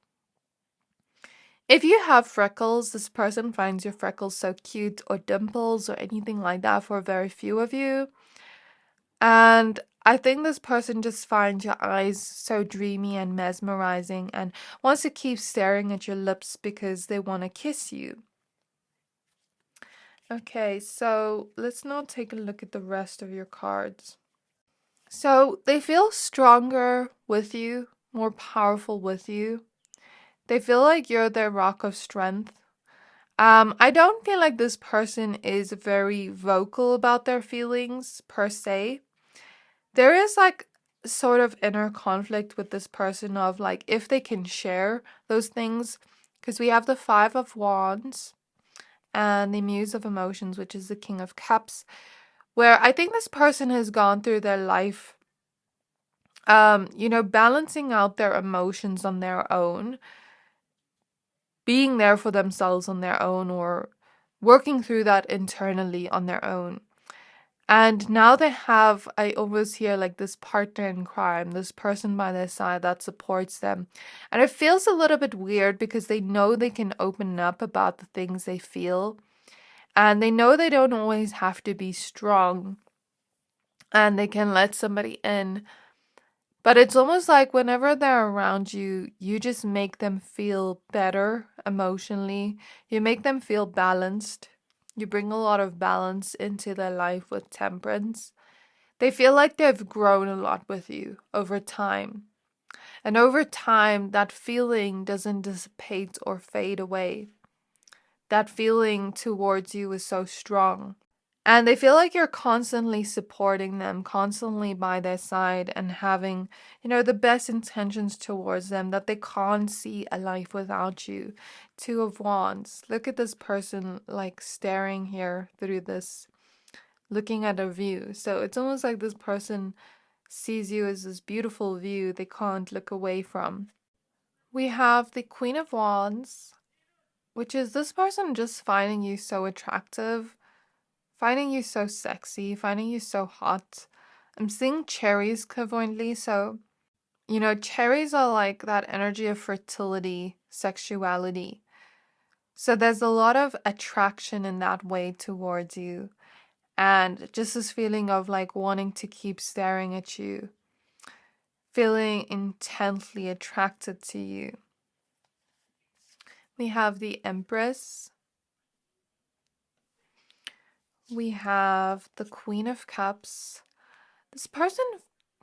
If you have freckles, this person finds your freckles so cute, or dimples or anything like that for very few of you. And I think this person just finds your eyes so dreamy and mesmerizing and wants to keep staring at your lips because they want to kiss you. Okay, so let's now take a look at the rest of your cards. So they feel stronger with you, more powerful with you. They feel like you're their rock of strength. I don't feel like this person is very vocal about their feelings per se. There is like sort of inner conflict with this person of like if they can share those things, because we have the Five of Wands and the Muse of Emotions, which is the King of Cups, where I think this person has gone through their life, balancing out their emotions on their own, being there for themselves on their own, or working through that internally on their own. And now they have, I almost hear like this partner in crime, this person by their side that supports them. And it feels a little bit weird because they know they can open up about the things they feel. And they know they don't always have to be strong and they can let somebody in. But it's almost like whenever they're around you, you just make them feel better emotionally. You make them feel balanced. You bring a lot of balance into their life with temperance. They feel like they've grown a lot with you over time. And over time, that feeling doesn't dissipate or fade away. That feeling towards you is so strong. And they feel like you're constantly supporting them, constantly by their side, and having, the best intentions towards them, that they can't see a life without you. Two of Wands. Look at this person like staring here through this, looking at a view. So it's almost like this person sees you as this beautiful view they can't look away from. We have the Queen of Wands, which is this person just finding you so attractive, finding you so sexy, finding you so hot. I'm seeing cherries clairvoyantly, so, cherries are like that energy of fertility, sexuality. So there's a lot of attraction in that way towards you. And just this feeling of like wanting to keep staring at you, feeling intensely attracted to you. We have the Empress. We have the Queen of Cups. This person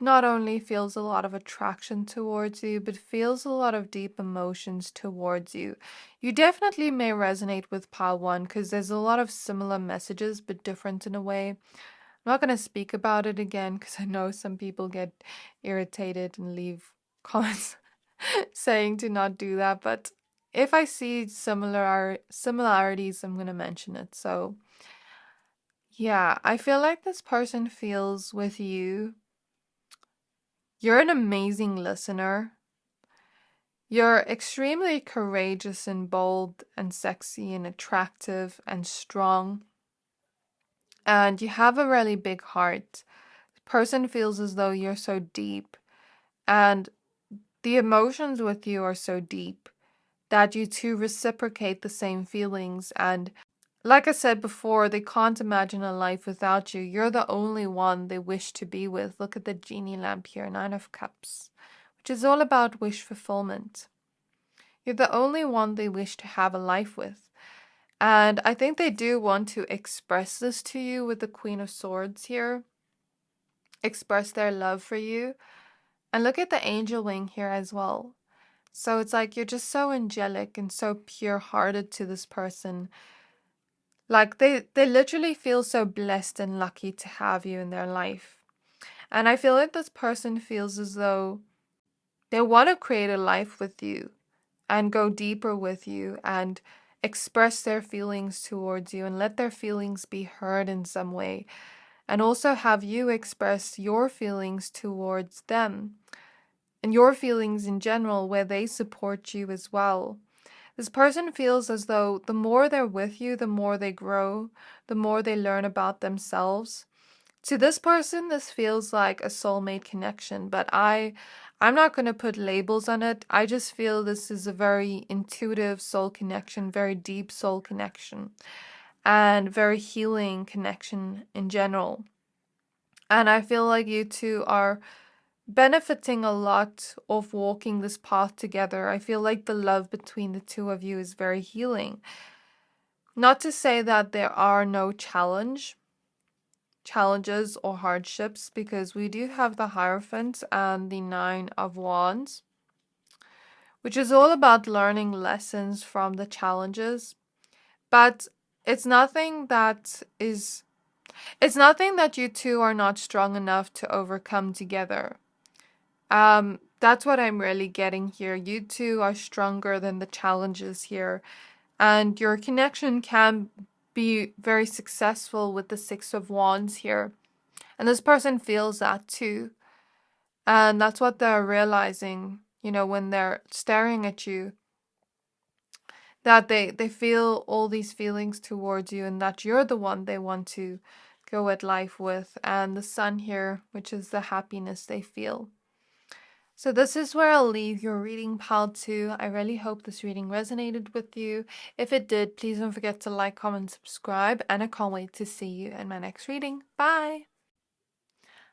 not only feels a lot of attraction towards you, but feels a lot of deep emotions towards you. You definitely may resonate with Pile 1 because there's a lot of similar messages, but different in a way. I'm not going to speak about it again because I know some people get irritated and leave comments saying to not do that. But if I see similarities, I'm going to mention it. So yeah, I feel like this person feels with you. You're an amazing listener. You're extremely courageous and bold and sexy and attractive and strong. And you have a really big heart. The person feels as though you're so deep. And the emotions with you are so deep that you two reciprocate the same feelings. And like I said before, they can't imagine a life without you. You're the only one they wish to be with. Look at the genie lamp here, 9 of Cups, which is all about wish fulfillment. You're the only one they wish to have a life with. And I think they do want to express this to you with the Queen of Swords here. Express their love for you. And look at the angel wing here as well. So it's like you're just so angelic and so pure-hearted to this person. Like they literally feel so blessed and lucky to have you in their life. And I feel like this person feels as though they want to create a life with you and go deeper with you and express their feelings towards you and let their feelings be heard in some way. And also have you express your feelings towards them and your feelings in general where they support you as well. This person feels as though the more they're with you, the more they grow, the more they learn about themselves. To this person, this feels like a soulmate connection, but I'm not going to put labels on it. I just feel this is a very intuitive soul connection, very deep soul connection, and very healing connection in general. And I feel like you two are benefiting a lot of walking this path together. I feel like the love between the two of you is very healing. Not to say that there are no challenges or hardships, because we do have the Hierophant and the 9 of Wands, which is all about learning lessons from the challenges. But it's nothing that you two are not strong enough to overcome together. That's what I'm really getting here. You two are stronger than the challenges here, and your connection can be very successful with the 6 of Wands here. And this person feels that too. And that's what they're realizing, when they're staring at you, that they feel all these feelings towards you and that you're the one they want to go at life with. And the Sun here, which is the happiness they feel. So this is where I'll leave your reading pile 2. I really hope this reading resonated with you. If it did, please don't forget to like, comment, subscribe, and I can't wait to see you in my next reading. Bye!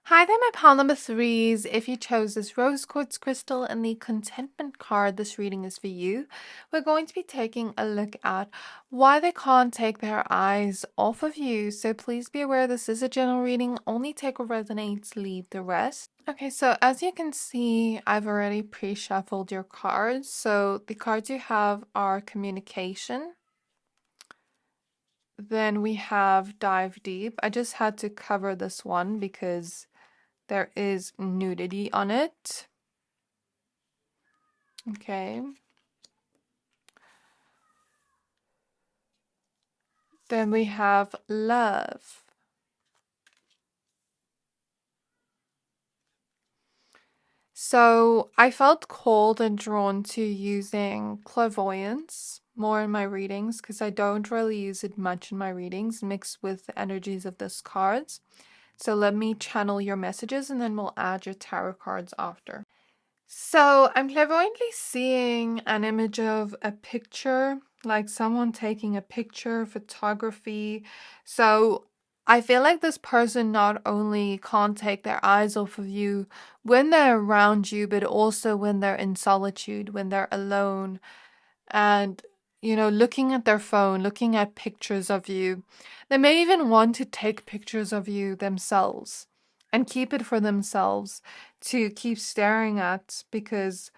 Hi there, my pile number 3s. If you chose this rose quartz crystal and the contentment card, this reading is for you. We're going to be taking a look at why they can't take their eyes off of you. So please be aware this is a general reading. Only take what resonates, leave the rest. Okay, so as you can see, I've already pre-shuffled your cards. So the cards you have are communication. Then we have dive deep. I just had to cover this one because there is nudity on it. Okay. Then we have love. So I felt called and drawn to using clairvoyance more in my readings because I don't really use it much in my readings mixed with the energies of this cards. So let me channel your messages and then we'll add your tarot cards after. So I'm clairvoyantly seeing an image of a picture, like someone taking a picture, photography. So I feel like this person not only can't take their eyes off of you when they're around you, but also when they're in solitude, when they're alone and, looking at their phone, looking at pictures of you. They may even want to take pictures of you themselves and keep it for themselves to keep staring at because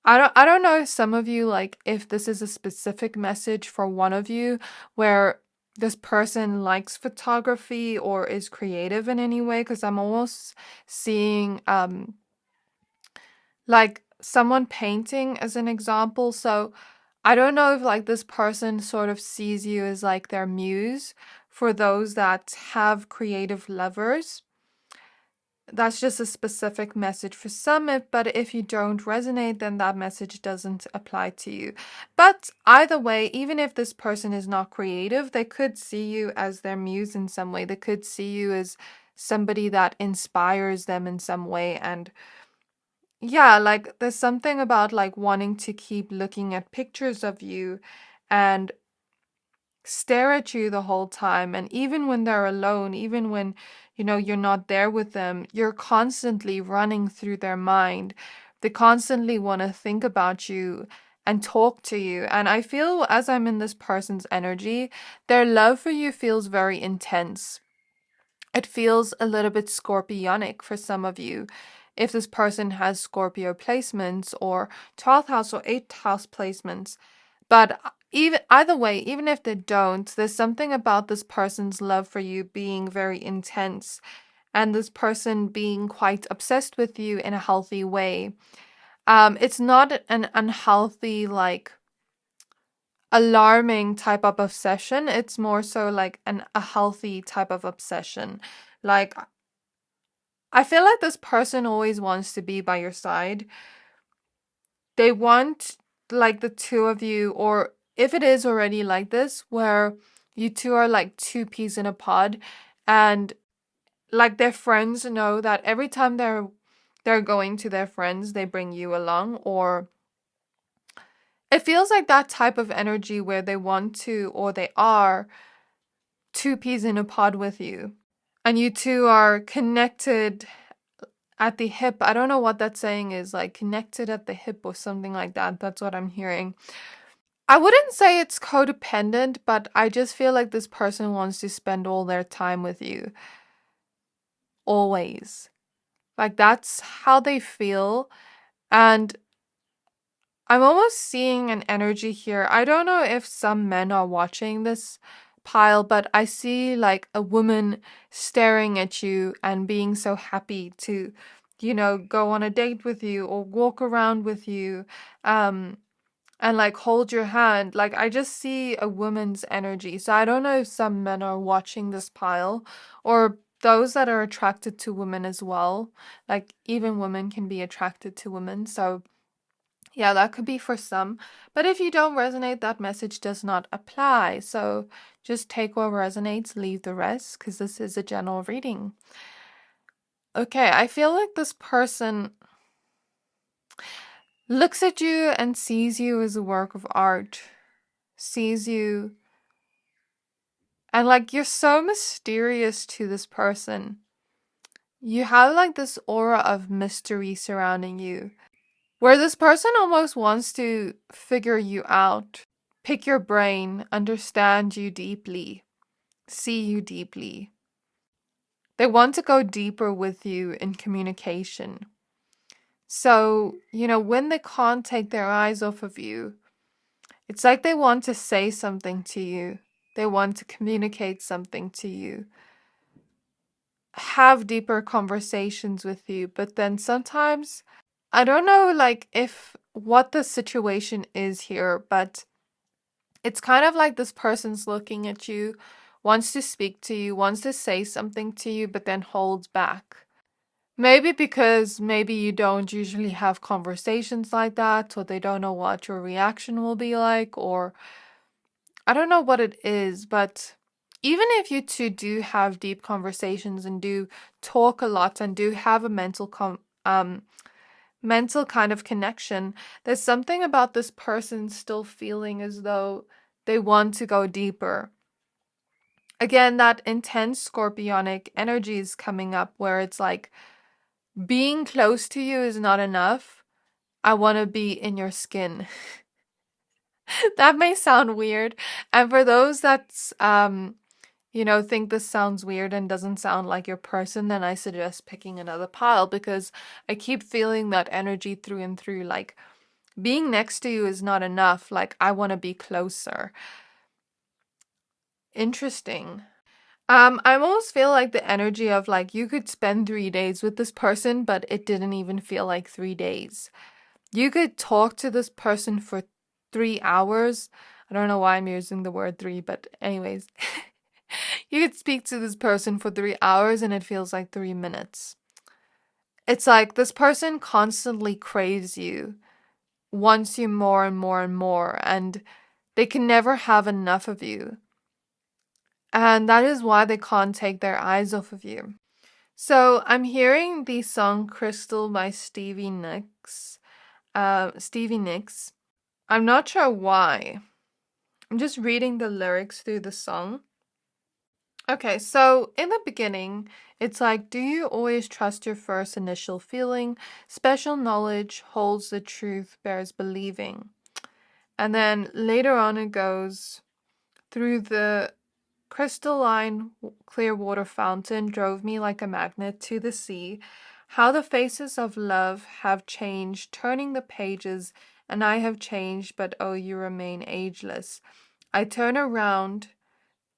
I don't know if some of you, like, if this is a specific message for one of you where this person likes photography or is creative in any way, because I'm almost seeing like someone painting as an example. So I don't know if like this person sort of sees you as like their muse for those that have creative lovers. That's just a specific message for some, but if you don't resonate, then that message doesn't apply to you. But either way, even if this person is not creative, they could see you as their muse in some way. They could see you as somebody that inspires them in some way. And yeah, like there's something about like wanting to keep looking at pictures of you and stare at you the whole time. And even when they're alone, even when, you're not there with them, you're constantly running through their mind. They constantly want to think about you and talk to you. And I feel as I'm in this person's energy, their love for you feels very intense. It feels a little bit scorpionic for some of you. If this person has Scorpio placements or 12th house or 8th house placements. But either way, even if they don't, there's something about this person's love for you being very intense and this person being quite obsessed with you in a healthy way. It's not an unhealthy, like, alarming type of obsession. It's more so like a healthy type of obsession. Like, I feel like this person always wants to be by your side. They want like the two of you, or if it is already like this, where you two are like two peas in a pod, and like their friends know that every time they're going to their friends, they bring you along, or it feels like that type of energy where they want to, or they are two peas in a pod with you. And you two are connected at the hip. I don't know what that saying is, like connected at the hip or something like that. That's what I'm hearing. I wouldn't say it's codependent, but I just feel like this person wants to spend all their time with you. Always. Like that's how they feel. And I'm almost seeing an energy here. I don't know if some men are watching this pile, but I see like a woman staring at you and being so happy to, go on a date with you or walk around with you, and like hold your hand. Like I just see a woman's energy. So I don't know if some men are watching this pile or those that are attracted to women as well. Like even women can be attracted to women. So yeah, that could be for some. But if you don't resonate, that message does not apply. So just take what resonates, leave the rest, because this is a general reading. Okay, I feel like this person looks at you and sees you as a work of art, sees you, and like you're so mysterious to this person. You have like this aura of mystery surrounding you, where this person almost wants to figure you out, pick your brain, understand you deeply, see you deeply. They want to go deeper with you in communication. So, when they can't take their eyes off of you, it's like they want to say something to you. They want to communicate something to you, have deeper conversations with you. But then sometimes, I don't know, like, if what the situation is here, but it's kind of like this person's looking at you, wants to speak to you, wants to say something to you, but then holds back. Maybe because maybe you don't usually have conversations like that, or they don't know what your reaction will be like, or I don't know what it is, but even if you two do have deep conversations and do talk a lot and do have a mental kind of connection, there's something about this person still feeling as though they want to go deeper. Again, that intense scorpionic energy is coming up where it's like, being close to you is not enough. I want to be in your skin. That may sound weird. And for those that's, think this sounds weird and doesn't sound like your person, then I suggest picking another pile, because I keep feeling that energy through and through. Like, being next to you is not enough. Like, I want to be closer. Interesting. I almost feel like the energy of like you could spend 3 days with this person, but it didn't even feel like 3 days. You could talk to this person for 3 hours. I don't know why I'm using the word three, but anyways, you could speak to this person for 3 hours and it feels like 3 minutes. It's like this person constantly craves you, wants you more and more and more, and they can never have enough of you. And that is why they can't take their eyes off of you. So I'm hearing the song Crystal by Stevie Nicks. Stevie Nicks. I'm not sure why. I'm just reading the lyrics through the song. Okay, so in the beginning, it's like, do you always trust your first initial feeling? Special knowledge holds the truth, bears believing. And then later on it goes, through the crystalline clear water fountain drove me like a magnet to the sea. How the faces of love have changed, turning the pages, and I have changed, but oh, you remain ageless. I turn around,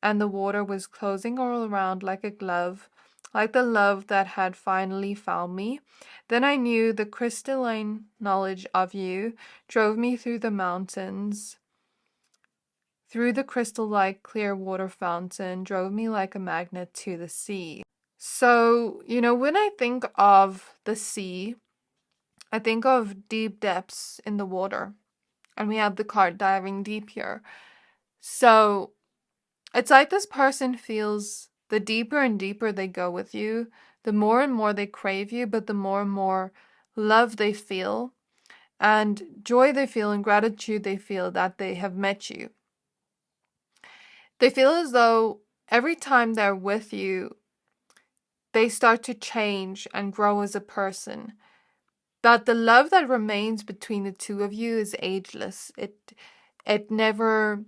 and the water was closing all around like a glove, like the love that had finally found me. Then I knew the crystalline knowledge of you drove me through the mountains. Through the crystal-like clear water fountain, drove me like a magnet to the sea. So, when I think of the sea, I think of deep depths in the water. And we have the card diving deep here. So, it's like this person feels the deeper and deeper they go with you, the more and more they crave you, but the more and more love they feel, and joy they feel, and gratitude they feel that they have met you. They feel as though every time they're with you, they start to change and grow as a person. But the love that remains between the two of you is ageless. It never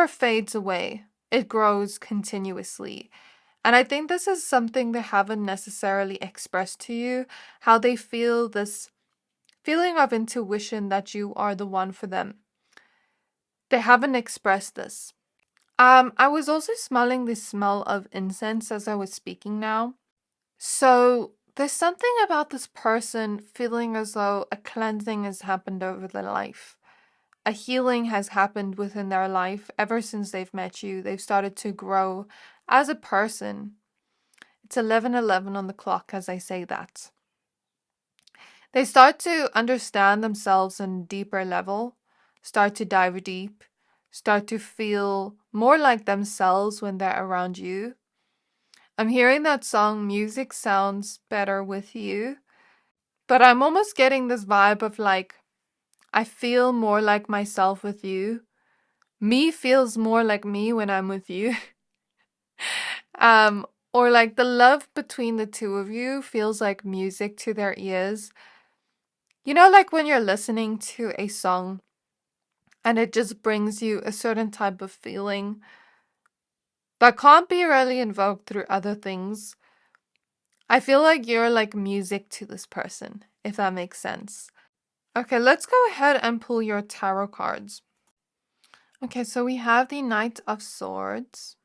fades away. It grows continuously. And I think this is something they haven't necessarily expressed to you, how they feel this feeling of intuition that you are the one for them. They haven't expressed this. I was also smelling the smell of incense as I was speaking now. So there's something about this person feeling as though a cleansing has happened over their life. A healing has happened within their life ever since they've met you. They've started to grow as a person. It's 11:11 on the clock as I say that. They start to understand themselves on a deeper level, start to dive deep, start to feel more like themselves when they're around you. I'm hearing that song, Music Sounds Better With You. But I'm almost getting this vibe of like, I feel more like myself with you. Me feels more like me when I'm with you. um, or like the love between the two of you feels like music to their ears. You know, like when you're listening to a song and it just brings you a certain type of feeling that can't be really invoked through other things. I feel like you're like music to this person, if that makes sense. Okay, let's go ahead and pull your tarot cards. Okay, so we have the Knight of Swords.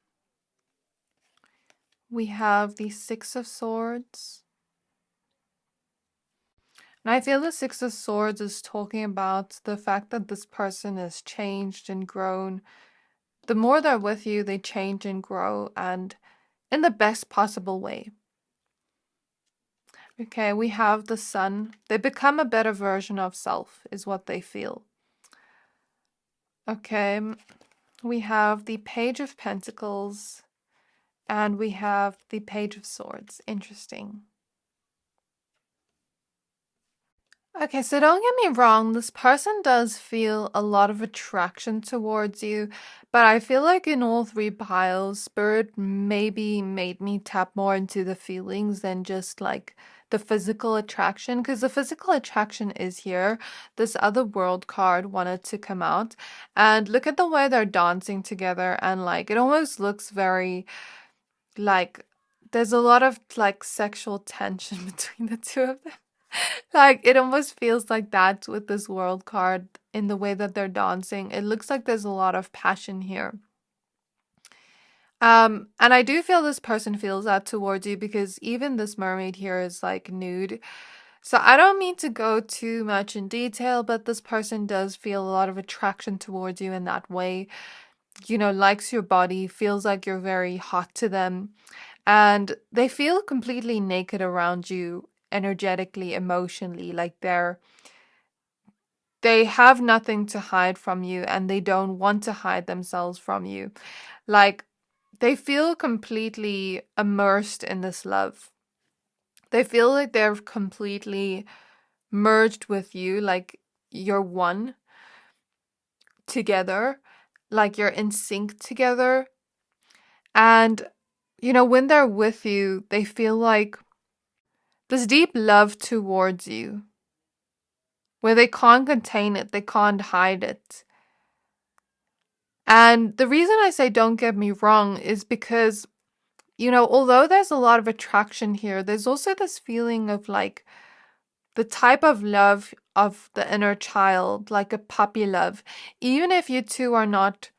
We have the Six of Swords. And I feel the Six of Swords is talking about the fact that this person has changed and grown. The more they're with you, they change and grow, and in the best possible way. Okay, we have the Sun. They become a better version of self, is what they feel. Okay, we have the Page of Pentacles, and we have the Page of Swords. Interesting. Okay, so don't get me wrong, this person does feel a lot of attraction towards you, but I feel like in all three piles, Spirit maybe made me tap more into the feelings than just like the physical attraction, because the physical attraction is here. This other world card wanted to come out, and look at the way they're dancing together, and like it almost looks very like there's a lot of like sexual tension between the two of them. Like it almost feels like that with this world card in the way that they're dancing. It looks like there's a lot of passion here. And I do feel this person feels that towards you because even this mermaid here is like nude. So I don't mean to go too much in detail, but this person does feel a lot of attraction towards you in that way. You know, likes your body, feels like you're very hot to them, and they feel completely naked around you energetically, emotionally, like they have nothing to hide from you and they don't want to hide themselves from you. Like they feel completely immersed in this love. They feel like they're completely merged with you, like you're one together, like you're in sync together. And, you know, when they're with you, they feel like this deep love towards you, where they can't contain it, they can't hide it. And the reason I say don't get me wrong is because, you know, although there's a lot of attraction here, there's also this feeling of like the type of love of the inner child, like a puppy love. Even if you two are not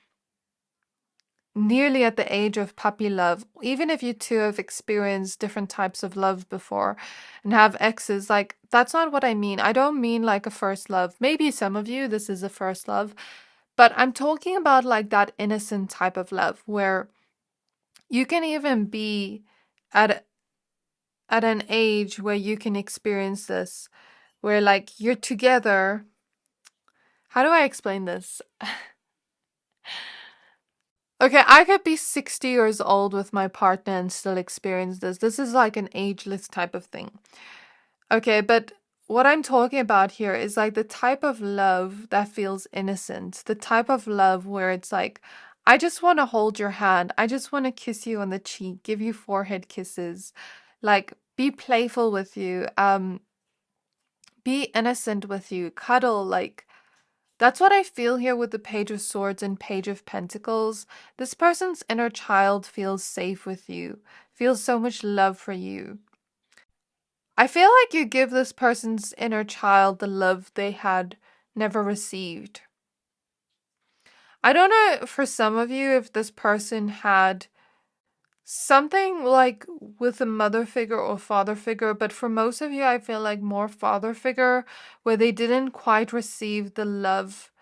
nearly at the age of puppy love, even if you two have experienced different types of love before and have exes, like that's not what I mean. I don't mean like a first love. Maybe some of you, this is a first love, but I'm talking about like that innocent type of love where you can even be at an age where you can experience this, where like you're together. How do I explain this? Okay, I could be 60 years old with my partner and still experience this. This is like an ageless type of thing. Okay, but what I'm talking about here is like the type of love that feels innocent, the type of love where it's like, I just want to hold your hand. I just want to kiss you on the cheek, give you forehead kisses, like be playful with you, be innocent with you, cuddle, like that's what I feel here with the Page of Swords and Page of Pentacles. This person's inner child feels safe with you, feels so much love for you. I feel like you give this person's inner child the love they had never received. I don't know for some of you if this person had something like with a mother figure or father figure, but for most of you, I feel like more father figure where they didn't quite receive the love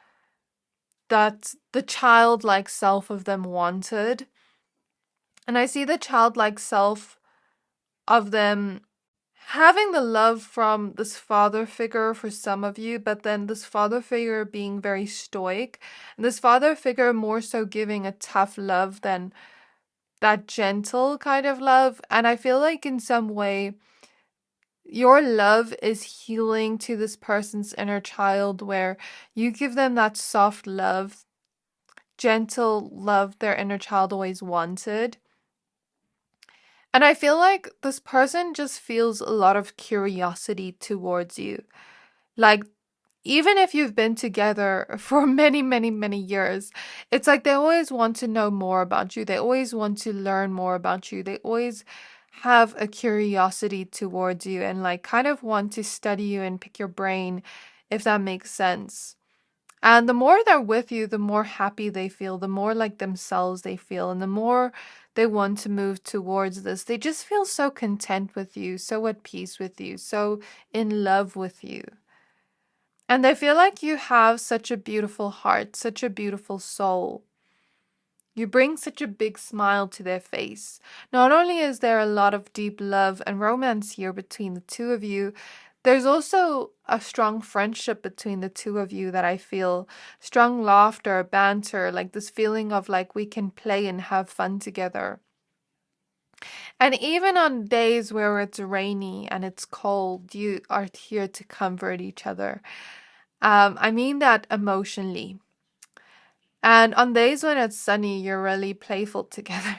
that the childlike self of them wanted. And I see the childlike self of them having the love from this father figure for some of you, but then this father figure being very stoic, and this father figure more so giving a tough love than that gentle kind of love. And I feel like in some way, your love is healing to this person's inner child, where you give them that soft love, gentle love their inner child always wanted. And I feel like this person just feels a lot of curiosity towards you. Like, even if you've been together for many, many, many years, it's like they always want to know more about you. They always want to learn more about you. They always have a curiosity towards you and like kind of want to study you and pick your brain, if that makes sense. And the more they're with you, the more happy they feel, the more like themselves they feel, and the more they want to move towards this. They just feel so content with you, so at peace with you, so in love with you. And they feel like you have such a beautiful heart, such a beautiful soul. You bring such a big smile to their face. Not only is there a lot of deep love and romance here between the two of you, there's also a strong friendship between the two of you that I feel. Strong laughter, banter, like this feeling of like we can play and have fun together. And even on days where it's rainy and it's cold, you are here to comfort each other. I mean that emotionally. And on days when it's sunny, you're really playful together,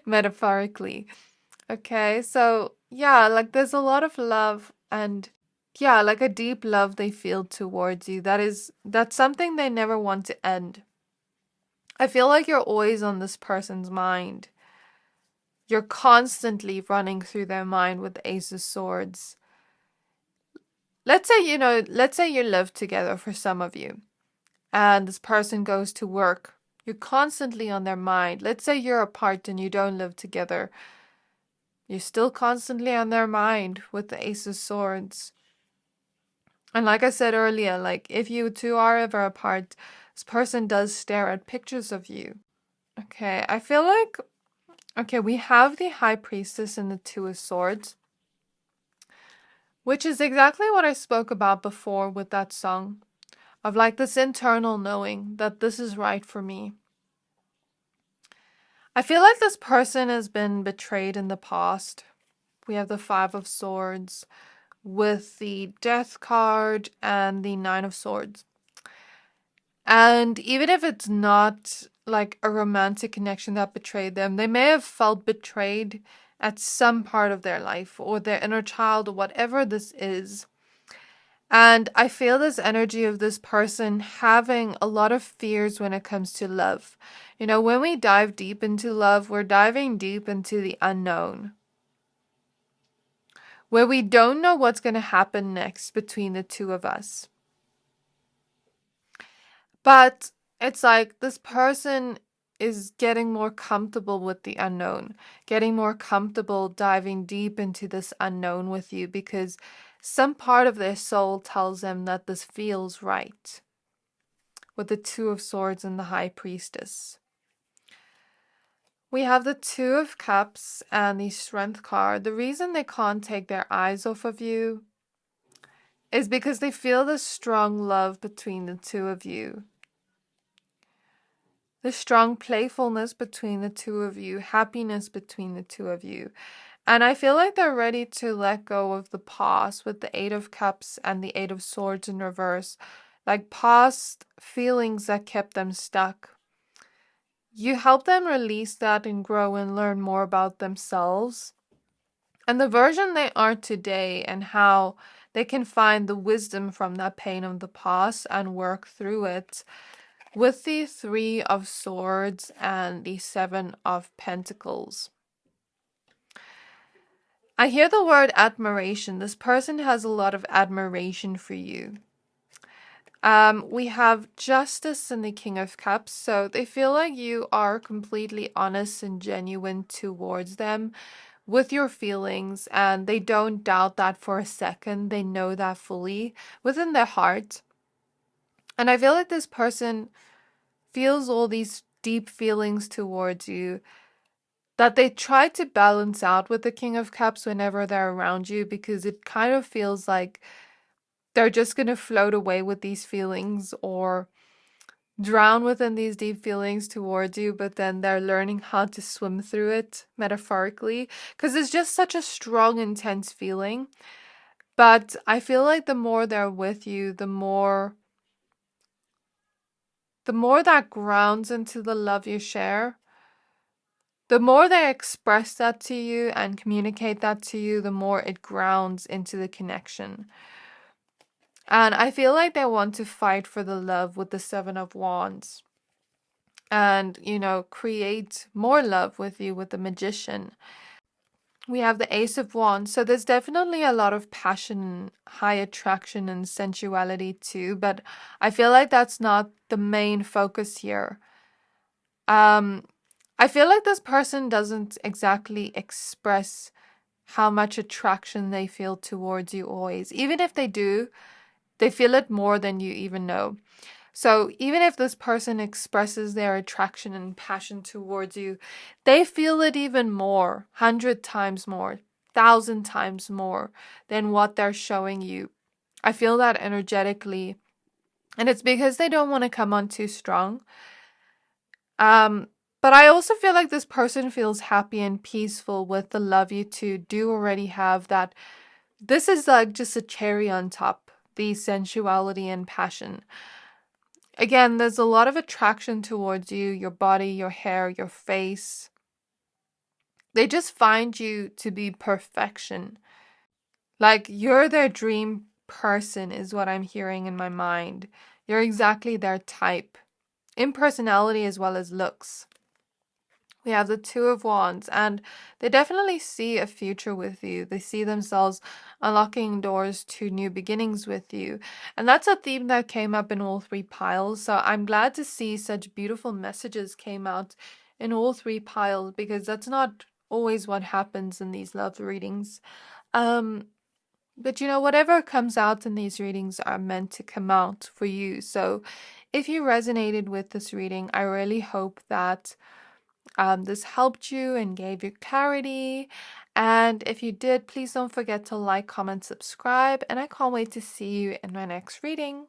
metaphorically. Okay, so yeah, like there's a lot of love and yeah, like a deep love they feel towards you. That's something they never want to end. I feel like you're always on this person's mind. You're constantly running through their mind with the Ace of Swords. Let's say you live together for some of you, and this person goes to work. You're constantly on their mind. Let's say you're apart and you don't live together. You're still constantly on their mind with the Ace of Swords. And like I said earlier, like if you two are ever apart, this person does stare at pictures of you. Okay, I feel like, okay, we have the High Priestess and the Two of Swords, which is exactly what I spoke about before with that song, of like this internal knowing that this is right for me. I feel like this person has been betrayed in the past. We have the Five of Swords with the Death card and the Nine of Swords. And even if it's not like a romantic connection that betrayed them, they may have felt betrayed at some part of their life or their inner child or whatever this is. And I feel this energy of this person having a lot of fears when it comes to love. You know, when we dive deep into love, we're diving deep into the unknown, where we don't know what's going to happen next between the two of us. But it's like this person is getting more comfortable with the unknown, getting more comfortable diving deep into this unknown with you because some part of their soul tells them that this feels right. With the Two of Swords and the High Priestess. We have the Two of Cups and the Strength card. The reason they can't take their eyes off of you is because they feel the strong love between the two of you. The strong playfulness between the two of you, happiness between the two of you. And I feel like they're ready to let go of the past with the Eight of Cups and the Eight of Swords in reverse. Like past feelings that kept them stuck. You help them release that and grow and learn more about themselves and the version they are today and how they can find the wisdom from that pain of the past and work through it with the Three of Swords and the Seven of Pentacles. I hear the word admiration. This person has a lot of admiration for you. We have Justice and the King of Cups, so they feel like you are completely honest and genuine towards them with your feelings, and they don't doubt that for a second. They know that fully within their heart. And I feel like this person feels all these deep feelings towards you that they try to balance out with the King of Cups whenever they're around you, because it kind of feels like they're just going to float away with these feelings, or drown within these deep feelings towards you, but then they're learning how to swim through it metaphorically, because it's just such a strong, intense feeling. But I feel like the more they're with you, the more that grounds into the love you share, the more they express that to you and communicate that to you, the more it grounds into the connection. And I feel like they want to fight for the love with the Seven of Wands and, create more love with you with the Magician. We have the Ace of Wands. So there's definitely a lot of passion, high attraction, and sensuality too. But I feel like that's not the main focus here. I feel like this person doesn't exactly express how much attraction they feel towards you always. Even if they do, they feel it more than you even know. So even if this person expresses their attraction and passion towards you, they feel it even more, 100 times more, 1,000 times more than what they're showing you. I feel that energetically. And it's because they don't want to come on too strong. But I also feel like this person feels happy and peaceful with the love you two do already have, that this is like just a cherry on top, the sensuality and passion. Again, there's a lot of attraction towards you, your body, your hair, your face. They just find you to be perfection. Like you're their dream person is what I'm hearing in my mind. You're exactly their type, in personality as well as looks. We have the Two of Wands, and they definitely see a future with you. They see themselves unlocking doors to new beginnings with you. And that's a theme that came up in all three piles. So I'm glad to see such beautiful messages came out in all three piles, because that's not always what happens in these love readings. But whatever comes out in these readings are meant to come out for you. So if you resonated with this reading, I really hope that this helped you and gave you clarity. And if you did, please don't forget to like, comment, subscribe, and I can't wait to see you in my next reading.